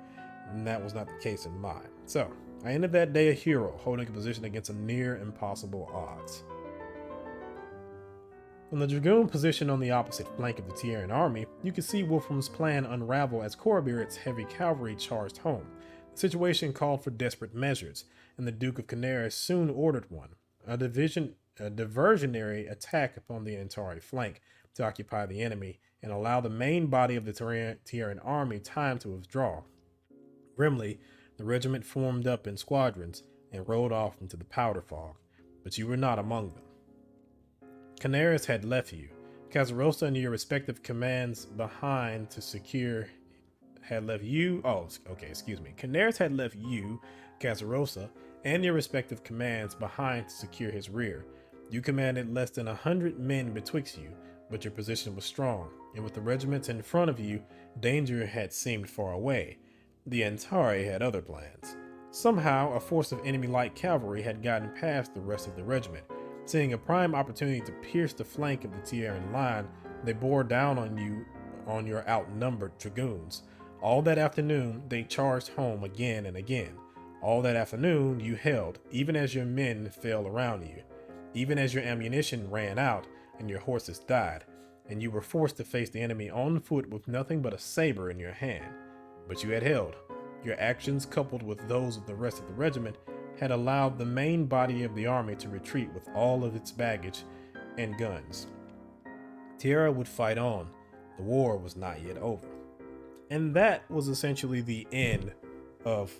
And that was not the case in mine. So I ended that day a hero, holding a position against a near impossible odds. From the Dragoon position on the opposite flank of the Tierran army, you could see Wolfram's plan unravel as Corbirit's heavy cavalry charged home. The situation called for desperate measures, and the Duke of Canaris soon ordered one, a diversionary attack upon the Antari flank to occupy the enemy and allow the main body of the Tierran army time to withdraw. Grimly, the regiment formed up in squadrons and rode off into the powder fog, but you were not among them. Canaris had left you, Casarosa and your respective commands behind to secure. Had left you. Oh, okay, excuse me. Canaris had left you, Casarosa, and your respective commands behind to secure his rear. You commanded less than 100 men betwixt you, but your position was strong, and with the regiments in front of you, danger had seemed far away. The Antari had other plans. Somehow, a force of enemy light cavalry had gotten past the rest of the regiment. Seeing a prime opportunity to pierce the flank of the Tierran line, they bore down on you on your outnumbered dragoons. All that afternoon, they charged home again and again. All that afternoon, you held, even as your men fell around you, even as your ammunition ran out and your horses died, and you were forced to face the enemy on foot with nothing but a saber in your hand. But you had held. Your actions, coupled with those of the rest of the regiment, had allowed the main body of the army to retreat with all of its baggage and guns. Tierra would fight on. The war was not yet over. And that was essentially the end of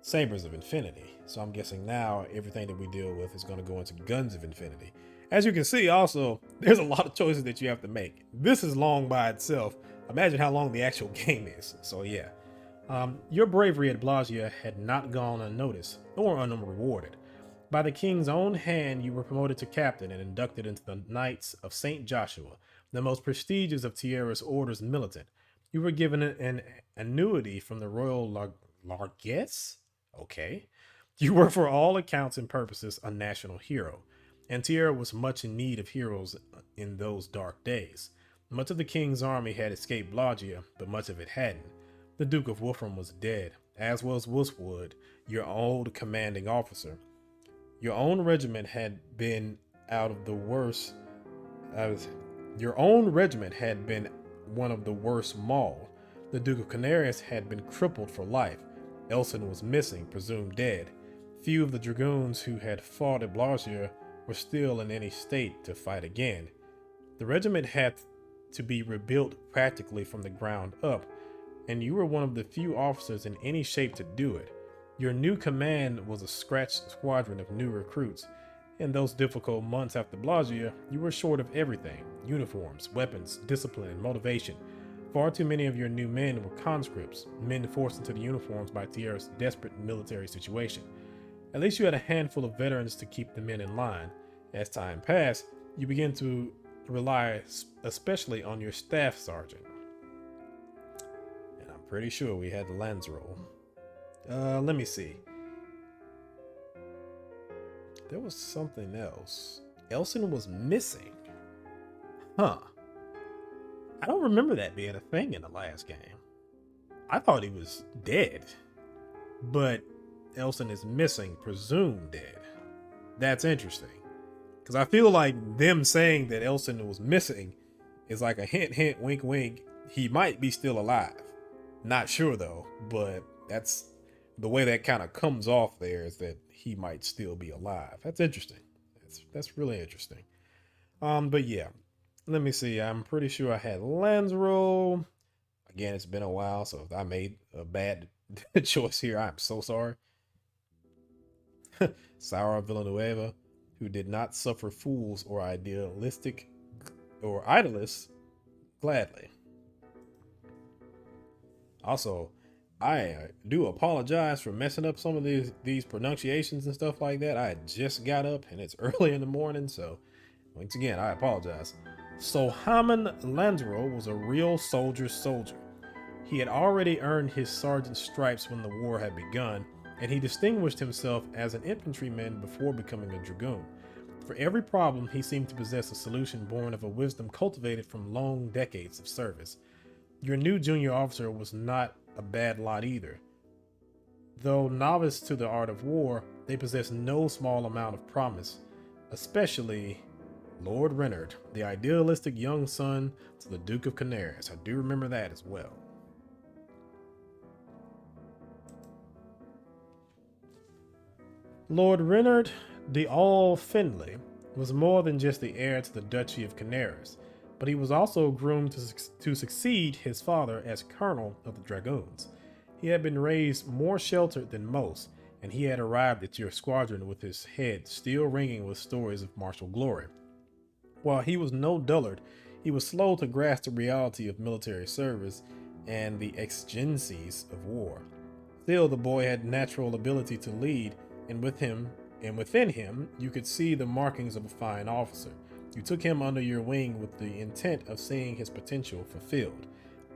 Sabers of Infinity. So I'm guessing now everything that we deal with is going to go into Guns of Infinity. As you can see, also, there's a lot of choices that you have to make. This is long by itself. Imagine how long the actual game is. So yeah. Your bravery at Blagia had not gone unnoticed or unrewarded. By the king's own hand, you were promoted to captain and inducted into the Knights of St. Joshua, the most prestigious of Tierra's orders militant. You were given an annuity from the royal largesse? Okay. You were, for all accounts and purposes, a national hero, and Tierra was much in need of heroes in those dark days. Much of the king's army had escaped Blagia, but much of it hadn't. The Duke of Wolfram was dead, as was Wolfwood, your old commanding officer. Your own regiment had been out of the worst. Your own regiment had been one of the worst mauled. The Duke of Canaris had been crippled for life. Elson was missing, presumed dead. Few of the dragoons who had fought at Blagia were still in any state to fight again. The regiment had to be rebuilt practically from the ground up, and you were one of the few officers in any shape to do it. Your new command was a scratched squadron of new recruits. In those difficult months after Blagia, you were short of everything: uniforms, weapons, discipline, and motivation. Far too many of your new men were conscripts, men forced into the uniforms by Tierra's desperate military situation. At least you had a handful of veterans to keep the men in line. As time passed, you began to rely especially on your staff sergeant. And I'm pretty sure we had the Lance roll. Let me see. There was something else. Elson was missing. Huh. I don't remember that being a thing in the last game. I thought he was dead. But Elson is missing, presumed dead. That's interesting. Because I feel like them saying that Elson was missing is like a hint, hint, wink, wink. He might be still alive. Not sure though, but that's the way that kind of comes off there, is that he might still be alive. That's interesting. That's really interesting. But yeah, let me see. I'm pretty sure I had Lanzaro. Again, it's been a while, so if I made a bad choice here, I'm so sorry. Sarah Villanueva, who did not suffer fools or idealistic or idolists gladly. Also, I do apologize for messing up some of these pronunciations and stuff like that. I just got up and it's early in the morning, so once again, I apologize. So Haman Lanzaro was a real soldier's soldier. He had already earned his sergeant's stripes when the war had begun, and he distinguished himself as an infantryman before becoming a dragoon. For every problem, he seemed to possess a solution born of a wisdom cultivated from long decades of service. Your new junior officer was not a bad lot either. Though novice to the art of war, they possess no small amount of promise, especially Lord Reynard, the idealistic young son to the Duke of Canaris. I do remember that as well. Lord Reynard de All Findlay was more than just the heir to the Duchy of Canaris, but he was also groomed to succeed his father as Colonel of the Dragoons. He had been raised more sheltered than most, and he had arrived at your squadron with his head still ringing with stories of martial glory. While he was no dullard, he was slow to grasp the reality of military service and the exigencies of war. Still, the boy had natural ability to lead, and within him, you could see the markings of a fine officer. You took him under your wing with the intent of seeing his potential fulfilled.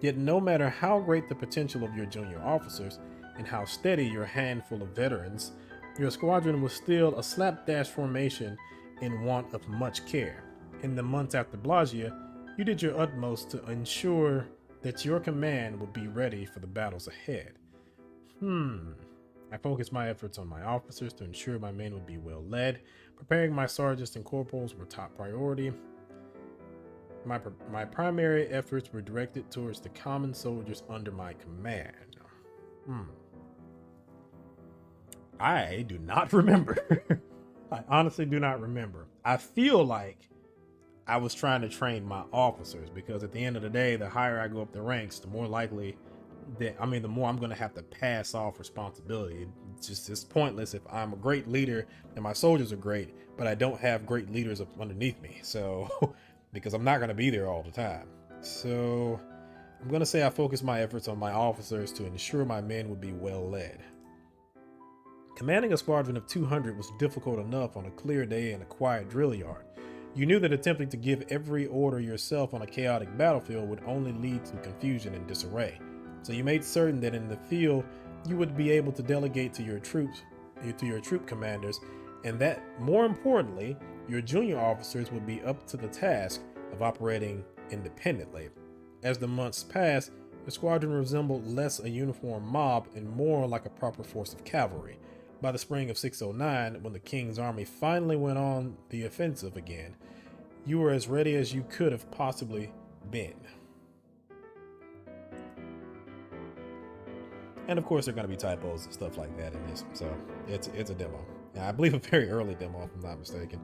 Yet no matter how great the potential of your junior officers and how steady your handful of veterans, your squadron was still a slapdash formation in want of much care. In the months after Blagia, you did your utmost to ensure that your command would be ready for the battles ahead. I focused my efforts on my officers to ensure my men would be well led. Preparing my sergeants and corporals were top priority. My primary efforts were directed towards the common soldiers under my command. I do not remember. I honestly do not remember. I feel like I was trying to train my officers, because at the end of the day, the higher I go up the ranks, the more likely the more I'm going to have to pass off responsibility. It's pointless if I'm a great leader and my soldiers are great, but I don't have great leaders up underneath me. So, because I'm not going to be there all the time. So, I'm going to say I focused my efforts on my officers to ensure my men would be well led. Commanding a squadron of 200 was difficult enough on a clear day in a quiet drill yard. You knew that attempting to give every order yourself on a chaotic battlefield would only lead to confusion and disarray. So you made certain that in the field you would be able to delegate to your troop commanders, and that, more importantly, your junior officers would be up to the task of operating independently. As the months passed, the squadron resembled less a uniformed mob and more like a proper force of cavalry. By the spring of 609, when the king's army finally went on the offensive again, you were as ready as you could have possibly been. And of course, there are going to be typos and stuff like that in this, so it's a demo. I believe a very early demo, if I'm not mistaken.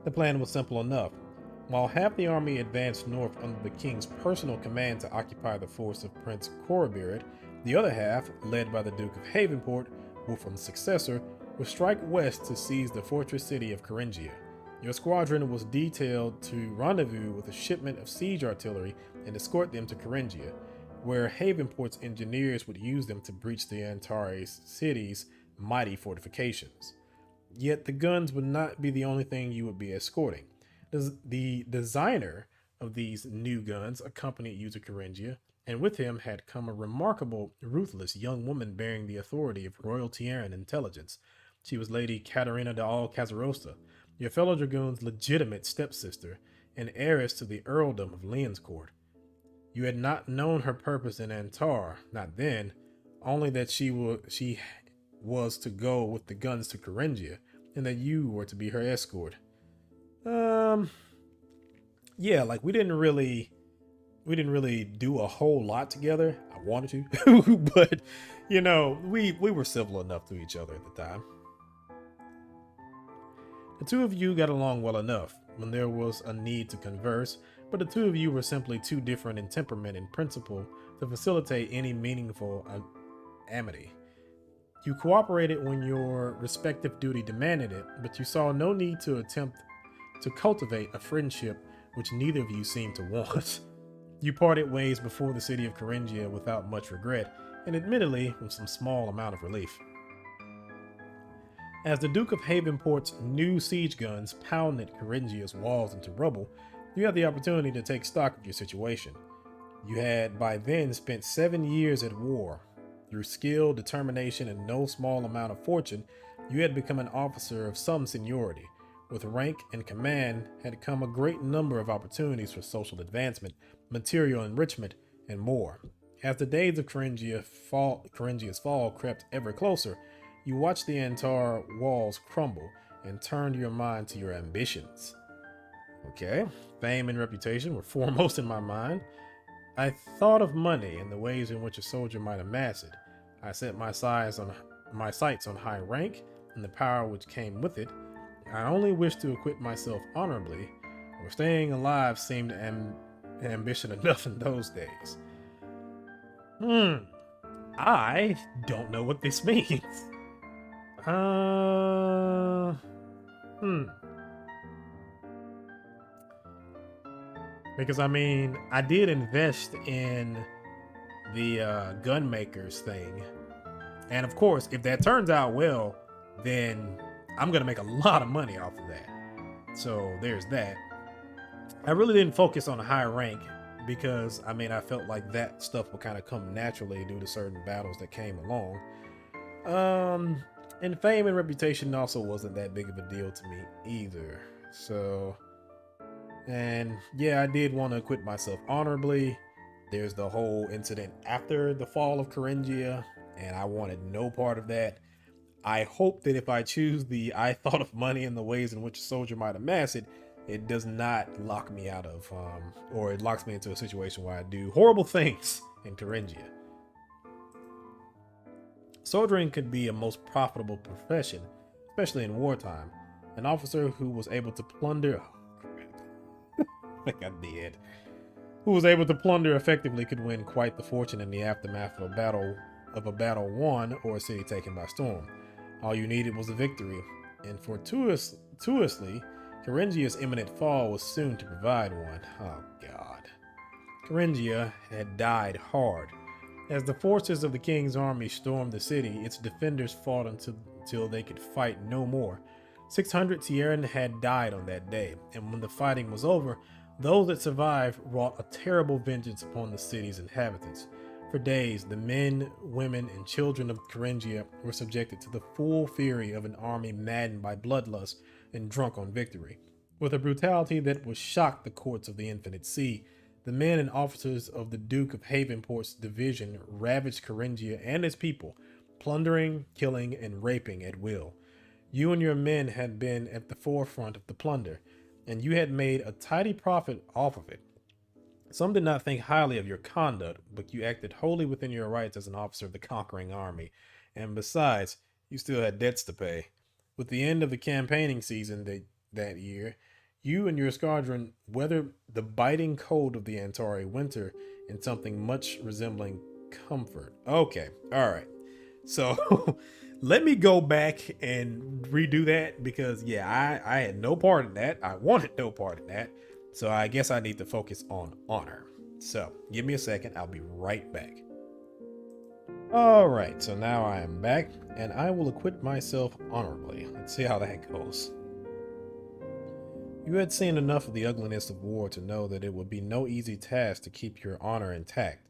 The plan was simple enough. While half the army advanced north under the king's personal command to occupy the force of Prince Corbirid, the other half, led by the Duke of Havenport, Wolfram's successor, would strike west to seize the fortress city of Caringia. Your squadron was detailed to rendezvous with a shipment of siege artillery and escort them to Caringia, where Havenport's engineers would use them to breach the Antares city's mighty fortifications. Yet the guns would not be the only thing you would be escorting. The designer of these new guns accompanied you to Caringia, and with him had come a remarkable, ruthless young woman bearing the authority of royal Tierran intelligence. She was Lady Caterina de Alcazarosa, your fellow dragoon's legitimate stepsister, and heiress to the earldom of Leonscourt. You had not known her purpose in Antar, not then, only that she was to go with the guns to Caringia, and that you were to be her escort. Yeah, like we didn't really do a whole lot together. I wanted to, but we were civil enough to each other at the time. The two of you got along well enough when there was a need to converse, but the two of you were simply too different in temperament and principle to facilitate any meaningful amity. You cooperated when your respective duty demanded it, but you saw no need to attempt to cultivate a friendship which neither of you seemed to want. You parted ways before the city of Caringia without much regret, and admittedly with some small amount of relief. As the Duke of Havenport's new siege guns pounded Caringia's walls into rubble, you had the opportunity to take stock of your situation. You had by then spent 7 years at war, Through skill, determination, and no small amount of fortune, you had become an officer of some seniority. With rank and command had come a great number of opportunities for social advancement, material enrichment, and more. As the days of Caringia's fall crept ever closer, you watched the Antar walls crumble and turned your mind to your ambitions. Okay, fame and reputation were foremost in my mind. I thought of money and the ways in which a soldier might amass it. I set my sights on high rank and the power which came with it. I only wished to acquit myself honorably, for staying alive seemed ambition enough in those days. I don't know what this means. Uh, hmm. Because I mean, I did invest in the gun makers thing, and of course, if that turns out well, then I'm gonna make a lot of money off of that. So there's that. I really didn't focus on a high rank because I mean I felt like that stuff would kind of come naturally due to certain battles that came along. Um, and fame and reputation also wasn't that big of a deal to me either. So, and yeah, I did want to acquit myself honorably. There's the whole incident after the fall of Caringia, and I wanted no part of that. I hope that if I choose the I thought of money and the ways in which a soldier might amass it, it does not lock me out of, or it locks me into a situation where I do horrible things in Thuringia. Soldiering could be a most profitable profession, especially in wartime. An officer who was able to plunder, I think I did, who was able to plunder effectively could win quite the fortune in the aftermath of a battle won or a city taken by storm. All you needed was a victory, and fortuitously, Caringia's imminent fall was soon to provide one. Oh god. Caringia had died hard. As the forces of the king's army stormed the city, its defenders fought until they could fight no more. 600 Tierran had died on that day, and when the fighting was over, those that survived wrought a terrible vengeance upon the city's inhabitants. For days, the men, women, and children of Caringia were subjected to the full fury of an army maddened by bloodlust and drunk on victory. With a brutality that would shock the courts of the Infinite Sea, the men and officers of the Duke of Havenport's division ravaged Caringia and its people, plundering, killing, and raping at will. You and your men had been at the forefront of the plunder, and you had made a tidy profit off of it. Some did not think highly of your conduct, but you acted wholly within your rights as an officer of the conquering army, and besides, you still had debts to pay. With the end of the campaigning season that year, you and your squadron weathered the biting cold of the Antari winter in something much resembling comfort. Okay, alright. So let me go back and redo that because yeah, I had no part in that. I wanted no part in that. So I guess I need to focus on honor. So give me a second, I'll be right back. Alright, so now I am back and I will acquit myself honorably. Let's see how that goes. You had seen enough of the ugliness of war to know that it would be no easy task to keep your honor intact,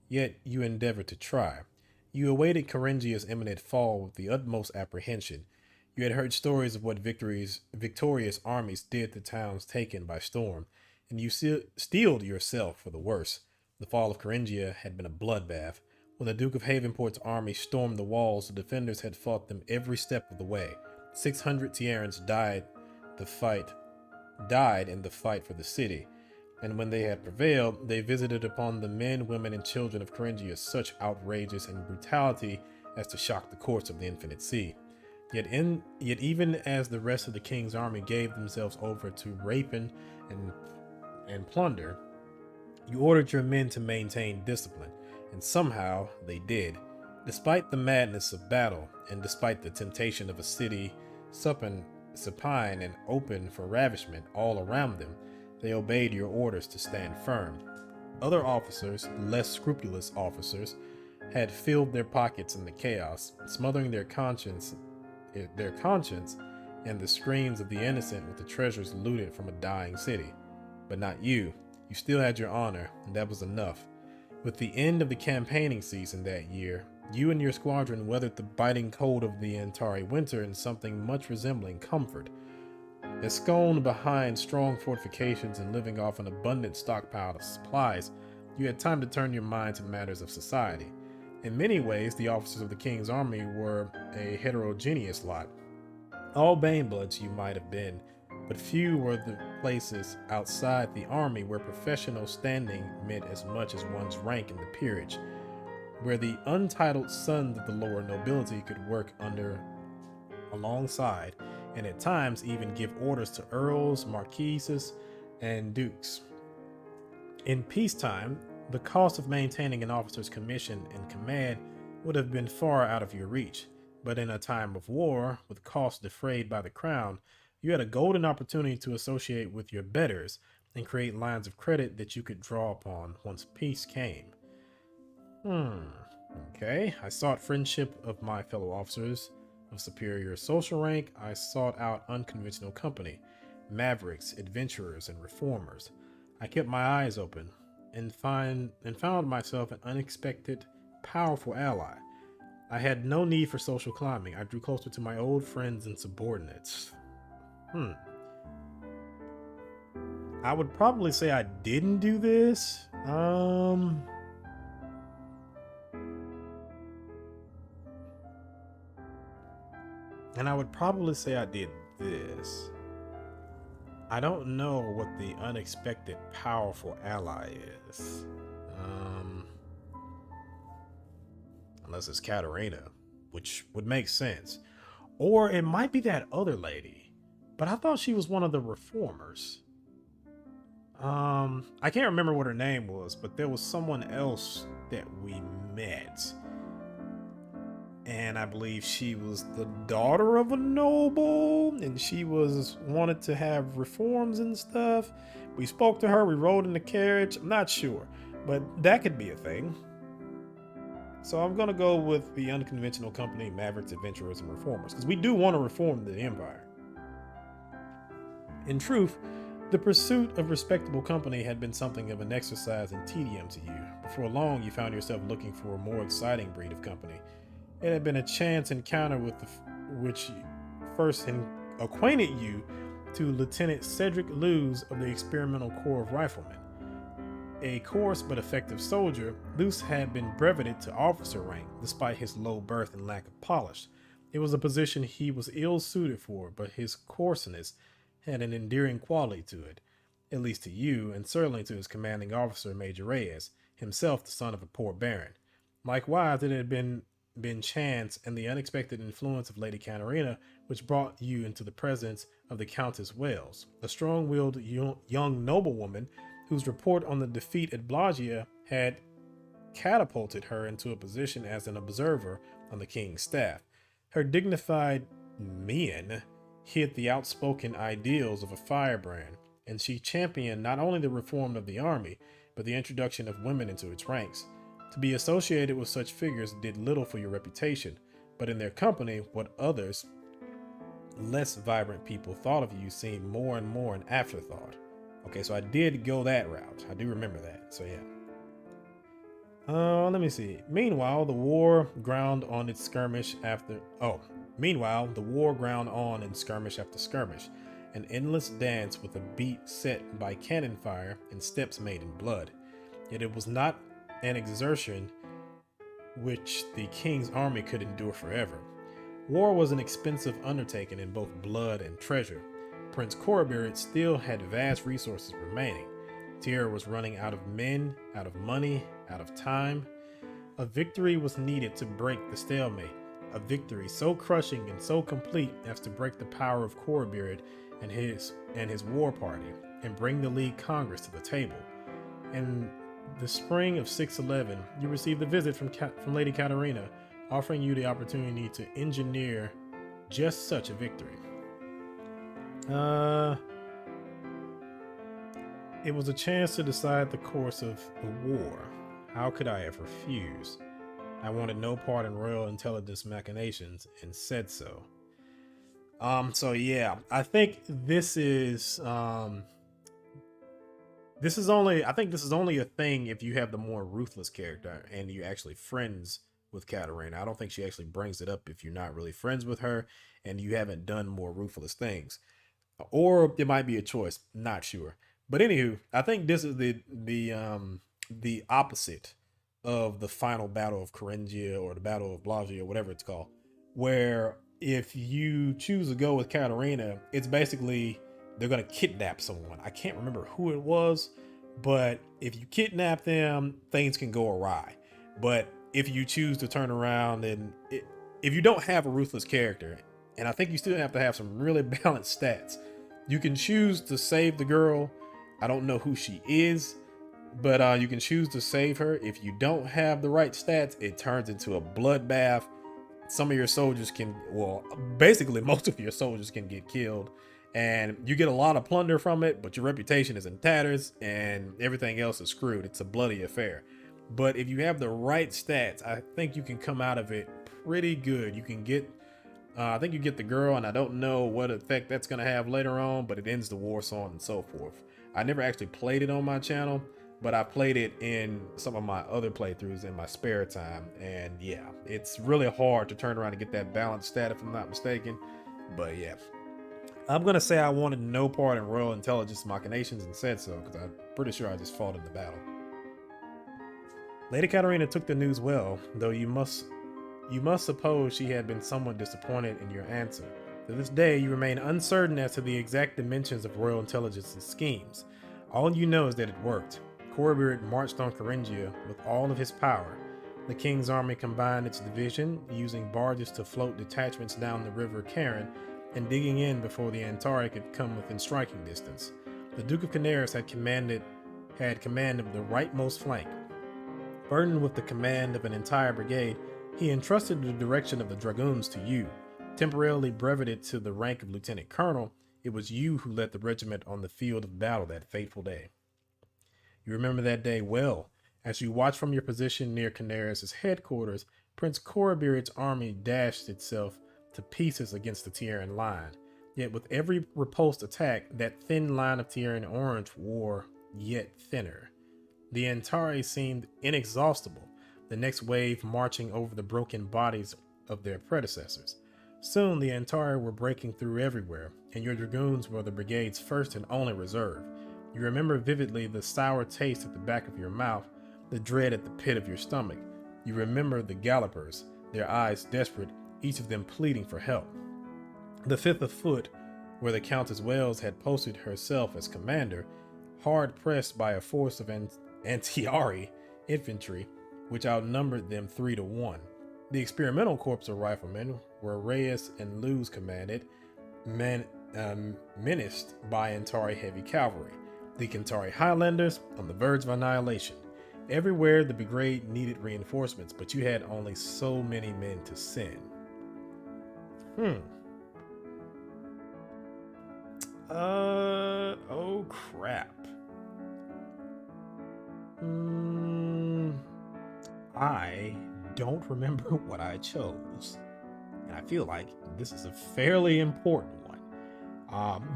yet you endeavored to try. You awaited Caringia's imminent fall with the utmost apprehension. You had heard stories of what victorious armies did to towns taken by storm, and you steeled yourself for the worst. The fall of Caringia had been a bloodbath. When the Duke of Havenport's army stormed the walls, the defenders had fought them every step of the way. 600 Tierrans died in the fight for the city, and when they had prevailed, they visited upon the men, women, and children of Caringia such outrageous and brutality as to shock the courts of the Infinite Sea. Yet even as the rest of the king's army gave themselves over to rapine and plunder, you ordered your men to maintain discipline, and somehow they did. Despite the madness of battle, and despite the temptation of a city supine and open for ravishment all around them, they obeyed your orders to stand firm. Other officers, less scrupulous officers, had filled their pockets in the chaos, smothering their conscience and the screams of the innocent with the treasures looted from a dying city. But not you. You still had your honor, and that was enough. With the end of the campaigning season that year, You and your squadron weathered the biting cold of the Antari winter in something much resembling comfort. Ensconced behind strong fortifications and living off an abundant stockpile of supplies, you had time to turn your mind to matters of society. In many ways, the officers of the king's army were a heterogeneous lot. All Banebloods you might have been, but few were the places outside the army where professional standing meant as much as one's rank in the peerage, where the untitled sons of the lower nobility could work alongside, and at times even give orders to earls, marquises, and dukes. In peacetime, the cost of maintaining an officer's commission and command would have been far out of your reach, but in a time of war, with costs defrayed by the crown, you had a golden opportunity to associate with your betters and create lines of credit that you could draw upon once peace came. Okay, I sought friendship of my fellow officers of superior social rank. I sought out unconventional company, mavericks, adventurers, and reformers. I kept my eyes open and found myself an unexpected, powerful ally. I had no need for social climbing. I drew closer to my old friends and subordinates. I would probably say I didn't do this. And I would probably say I did this. I don't know what the unexpected powerful ally is. Unless it's Katarina, which would make sense. Or it might be that other lady. But I thought she was one of the reformers. I can't remember what her name was, but there was someone else that we met. And I believe she was the daughter of a noble, and she wanted to have reforms and stuff. We spoke to her, we rode in the carriage. I'm not sure, but that could be a thing. So I'm gonna go with the unconventional company, mavericks, adventurers, and reformers, because we do want to reform the empire. In truth, the pursuit of respectable company had been something of an exercise in tedium to you. Before long, you found yourself looking for a more exciting breed of company. It had been a chance encounter with which first acquainted you to Lieutenant Cedric Luz of the Experimental Corps of Riflemen. A coarse but effective soldier, Luz had been breveted to officer rank despite his low birth and lack of polish. It was a position he was ill suited for, but his coarseness had an endearing quality to it, at least to you, and certainly to his commanding officer, Major Reyes, himself the son of a poor baron. Likewise, it had been chance and the unexpected influence of Lady Katarina which brought you into the presence of the Countess Wells, a strong-willed young noblewoman whose report on the defeat at Blagia had catapulted her into a position as an observer on the king's staff. Her dignified mien hid the outspoken ideals of a firebrand, and she championed not only the reform of the army, but the introduction of women into its ranks. To be associated with such figures did little for your reputation, but in their company, what others, less vibrant people thought of you seemed more and more an afterthought. Okay, so I did go that route. I do remember that. So yeah. Let me see. Meanwhile, the war ground on in skirmish after skirmish, an endless dance with a beat set by cannon fire and steps made in blood. Yet it was not an exertion which the king's army could endure forever. War was an expensive undertaking in both blood and treasure. Prince Corbirit still had vast resources remaining. Tyr was running out of men, out of money, out of time. A victory was needed to break the stalemate, a victory so crushing and so complete as to break the power of Corbirit and his war party, and bring the League Congress to the table. In the spring of 611, you received a visit from Lady Katarina, offering you the opportunity to engineer just such a victory. It was a chance to decide the course of the war. How could I have refused? I wanted no part in royal intelligence machinations and said so. So yeah, I think this is only a thing if you have the more ruthless character and you're actually friends with Katarina. I don't think she actually brings it up if you're not really friends with her and you haven't done more ruthless things. Or it might be a choice, not sure. But anywho, I think this is the opposite of the final battle of Caringia or the battle of Blagia or whatever it's called, where if you choose to go with Katarina, it's basically they're gonna kidnap someone. I can't remember who it was, but if you kidnap them, things can go awry. But if you choose to turn around if you don't have a ruthless character, and I think you still have to have some really balanced stats, you can choose to save the girl. I don't know who she is, but you can choose to save her. If you don't have the right stats, it turns into a bloodbath. Some of your soldiers can, well, basically most of your soldiers can get killed, and you get a lot of plunder from it, but your reputation is in tatters and everything else is screwed. It's a bloody affair. But if you have the right stats, I think you can come out of it pretty good. You can get I think you get the girl, and I don't know what effect that's going to have later on, but it ends the war, so on and so forth. I never actually played it on my channel, but I played it in some of my other playthroughs in my spare time. And yeah, it's really hard to turn around and get that balanced stat if I'm not mistaken. But yeah, I'm going to say I wanted no part in Royal Intelligence Machinations and said so, because I'm pretty sure I just fought in the battle. Lady Katarina took the news well, though you must suppose she had been somewhat disappointed in your answer. To this day, you remain uncertain as to the exact dimensions of Royal Intelligence's schemes. All you know is that it worked. Corbeard marched on Caringia with all of his power. The king's army combined its division, using barges to float detachments down the river Karen and digging in before the Antari could come within striking distance. The Duke of Canaris had command of the rightmost flank. Burdened with the command of an entire brigade, he entrusted the direction of the dragoons to you. Temporarily breveted to the rank of lieutenant colonel, it was you who led the regiment on the field of battle that fateful day. You remember that day well. As you watched from your position near Canaris' headquarters, Prince Corbeard's army dashed itself to pieces against the Tierran line. Yet with every repulsed attack, that thin line of Tierran orange wore yet thinner. The Antari seemed inexhaustible, the next wave marching over the broken bodies of their predecessors. Soon the Antari were breaking through everywhere, and your dragoons were the brigade's first and only reserve. You remember vividly the sour taste at the back of your mouth, the dread at the pit of your stomach. You remember the gallopers, their eyes desperate, each of them pleading for help. The 5th of Foot, where the Countess Wells had posted herself as commander, hard pressed by a force of Antiari infantry, which outnumbered them 3-1. The experimental corps of riflemen, where Reyes and Luz commanded, menaced by Antari heavy cavalry. The Kentari Highlanders on the verge of annihilation. Everywhere the brigade needed reinforcements, but you had only so many men to send. Oh crap. I don't remember what I chose, and I feel like this is a fairly important one.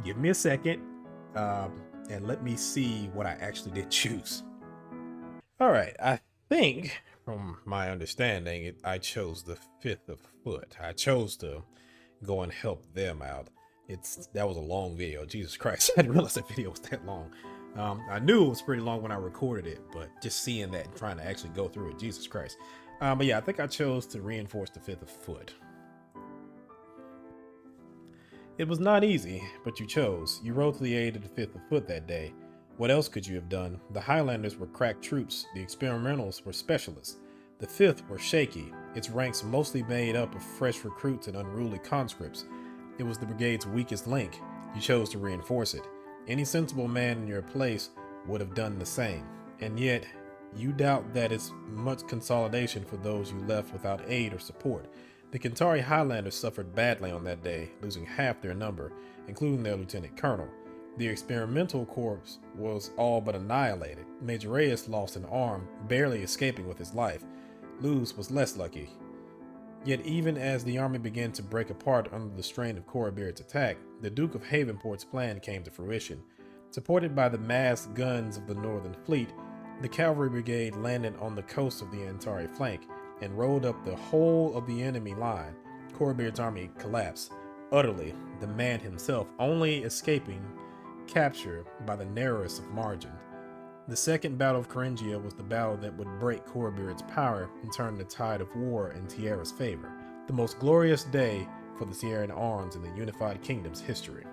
Give me a second, and let me see what I actually did choose. All right, I think, from my understanding, I chose the 5th of Foot. I chose to go and help them out. That was a long video. Jesus Christ, I didn't realize that video was that long. I knew it was pretty long when I recorded it, but just seeing that and trying to actually go through it, Jesus Christ. But yeah, I think I chose to reinforce the 5th of Foot. It was not easy, but you chose. You rode to the aid of the 5th of Foot that day. What else could you have done? The Highlanders were crack troops, the experimentals were specialists. The 5th were shaky, its ranks mostly made up of fresh recruits and unruly conscripts. It was the brigade's weakest link. You chose to reinforce it. Any sensible man in your place would have done the same. And yet, you doubt that it's much consolidation for those you left without aid or support. The Kentari Highlanders suffered badly on that day, losing half their number, including their lieutenant colonel. The experimental corps was all but annihilated. Major Reyes lost an arm, barely escaping with his life. Luz was less lucky. Yet even as the army began to break apart under the strain of Corbeard's attack, the Duke of Havenport's plan came to fruition. Supported by the massed guns of the Northern Fleet, the cavalry brigade landed on the coast of the Antari flank, and rolled up the whole of the enemy line. Corbeard's army collapsed utterly, the man himself only escaping capture by the narrowest of margins. The Second Battle of Caringia was the battle that would break Corbeard's power and turn the tide of war in Tierra's favor, the most glorious day for the Tierran arms in the unified kingdom's history.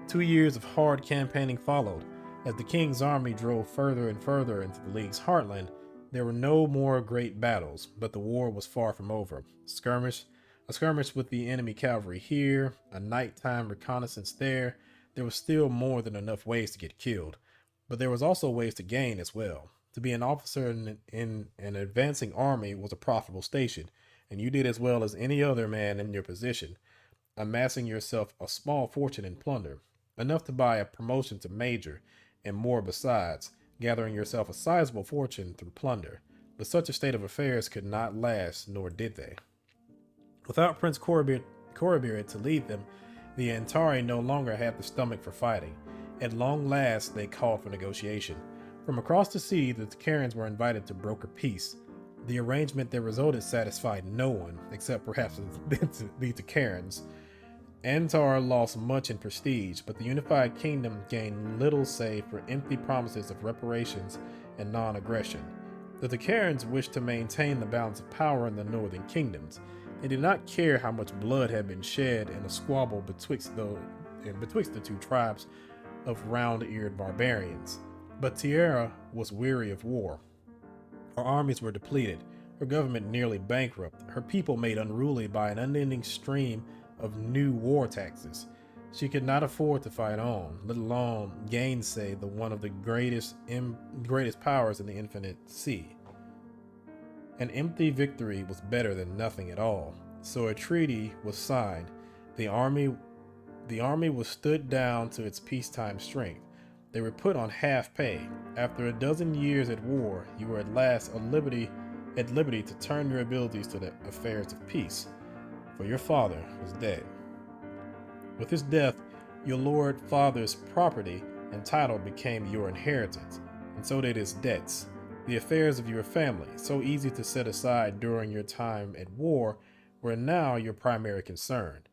2 years of hard campaigning followed. As the king's army drove further and further into the League's heartland, there were no more great battles, but the war was far from over. A skirmish with the enemy cavalry here, a nighttime reconnaissance there. There was still more than enough ways to get killed, but there was also ways to gain as well. To be an officer in an advancing army was a profitable station, and you did as well as any other man in your position, amassing yourself a small fortune in plunder, enough to buy a promotion to major, and more besides, gathering yourself a sizable fortune through plunder. But such a state of affairs could not last, nor did they. Without Prince Corbeard to lead them, the Antari no longer had the stomach for fighting. At long last, they called for negotiation. From across the sea, the Takarans were invited to broker peace. The arrangement that resulted satisfied no one, except perhaps the Takarans. Antar lost much in prestige, but the unified kingdom gained little save for empty promises of reparations and non-aggression. The Takarans wished to maintain the balance of power in the northern kingdoms. They did not care how much blood had been shed in a squabble betwixt the two tribes of round-eared barbarians. But Tierra was weary of war. Her armies were depleted, her government nearly bankrupt, her people made unruly by an unending stream of new war taxes. She could not afford to fight on, let alone gainsay the one of the greatest powers in the infinite sea. An empty victory was better than nothing at all, so a treaty was signed. The army was stood down to its peacetime strength. They were put on half pay. After a dozen years at war, you were at last at liberty to turn your abilities to the affairs of peace, for your father was dead. With his death, your lord father's property and title became your inheritance, and so did his debts. The affairs of your family, so easy to set aside during your time at war, were now your primary concern.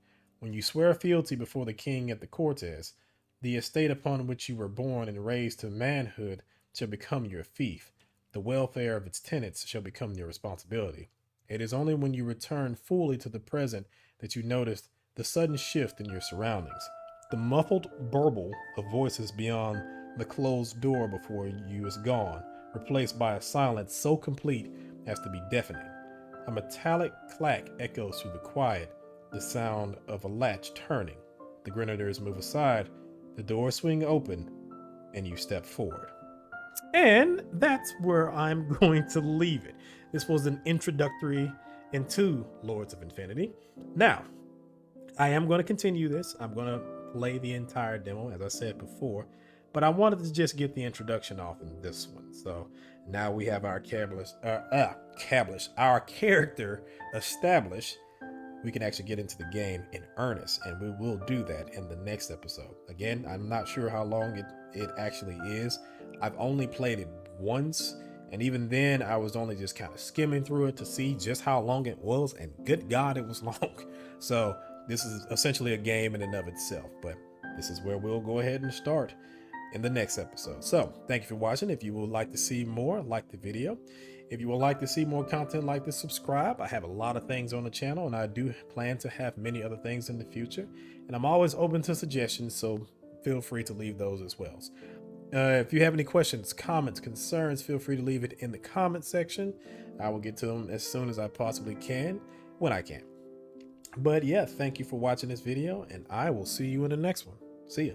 When you swear fealty before the king at the Cortes, the estate upon which you were born and raised to manhood shall become your fief. The welfare of its tenants shall become your responsibility. It is only when you return fully to the present that you notice the sudden shift in your surroundings. The muffled burble of voices beyond the closed door before you is gone, replaced by a silence so complete as to be deafening. A metallic clack echoes through the quiet, the sound of a latch turning. The grenadiers move aside, the doors swing open, and you step forward. And that's where I'm going to leave it. This was an introductory into Lords of Infinity. Now, I am going to continue this. I'm going to play the entire demo, as I said before, but I wanted to just get the introduction off in this one. So now we have our character established. We can actually get into the game in earnest, and we will do that in the next episode. Again, I'm not sure how long it actually is. I've only played it once, and even then I was only just kind of skimming through it to see just how long it was, and good God, it was long. So this is essentially a game in and of itself, but this is where we'll go ahead and start in the next episode. So thank you for watching. If you would like to see more, like the video. If you would like to see more content like this, subscribe. I have a lot of things on the channel, and I do plan to have many other things in the future, and I'm always open to suggestions, so feel free to leave those as well. If you have any questions, comments, concerns, feel free to leave it in the comment section. I will get to them as soon as I possibly can, when I can. But yeah, thank you for watching this video, and I will see you in the next one. See ya.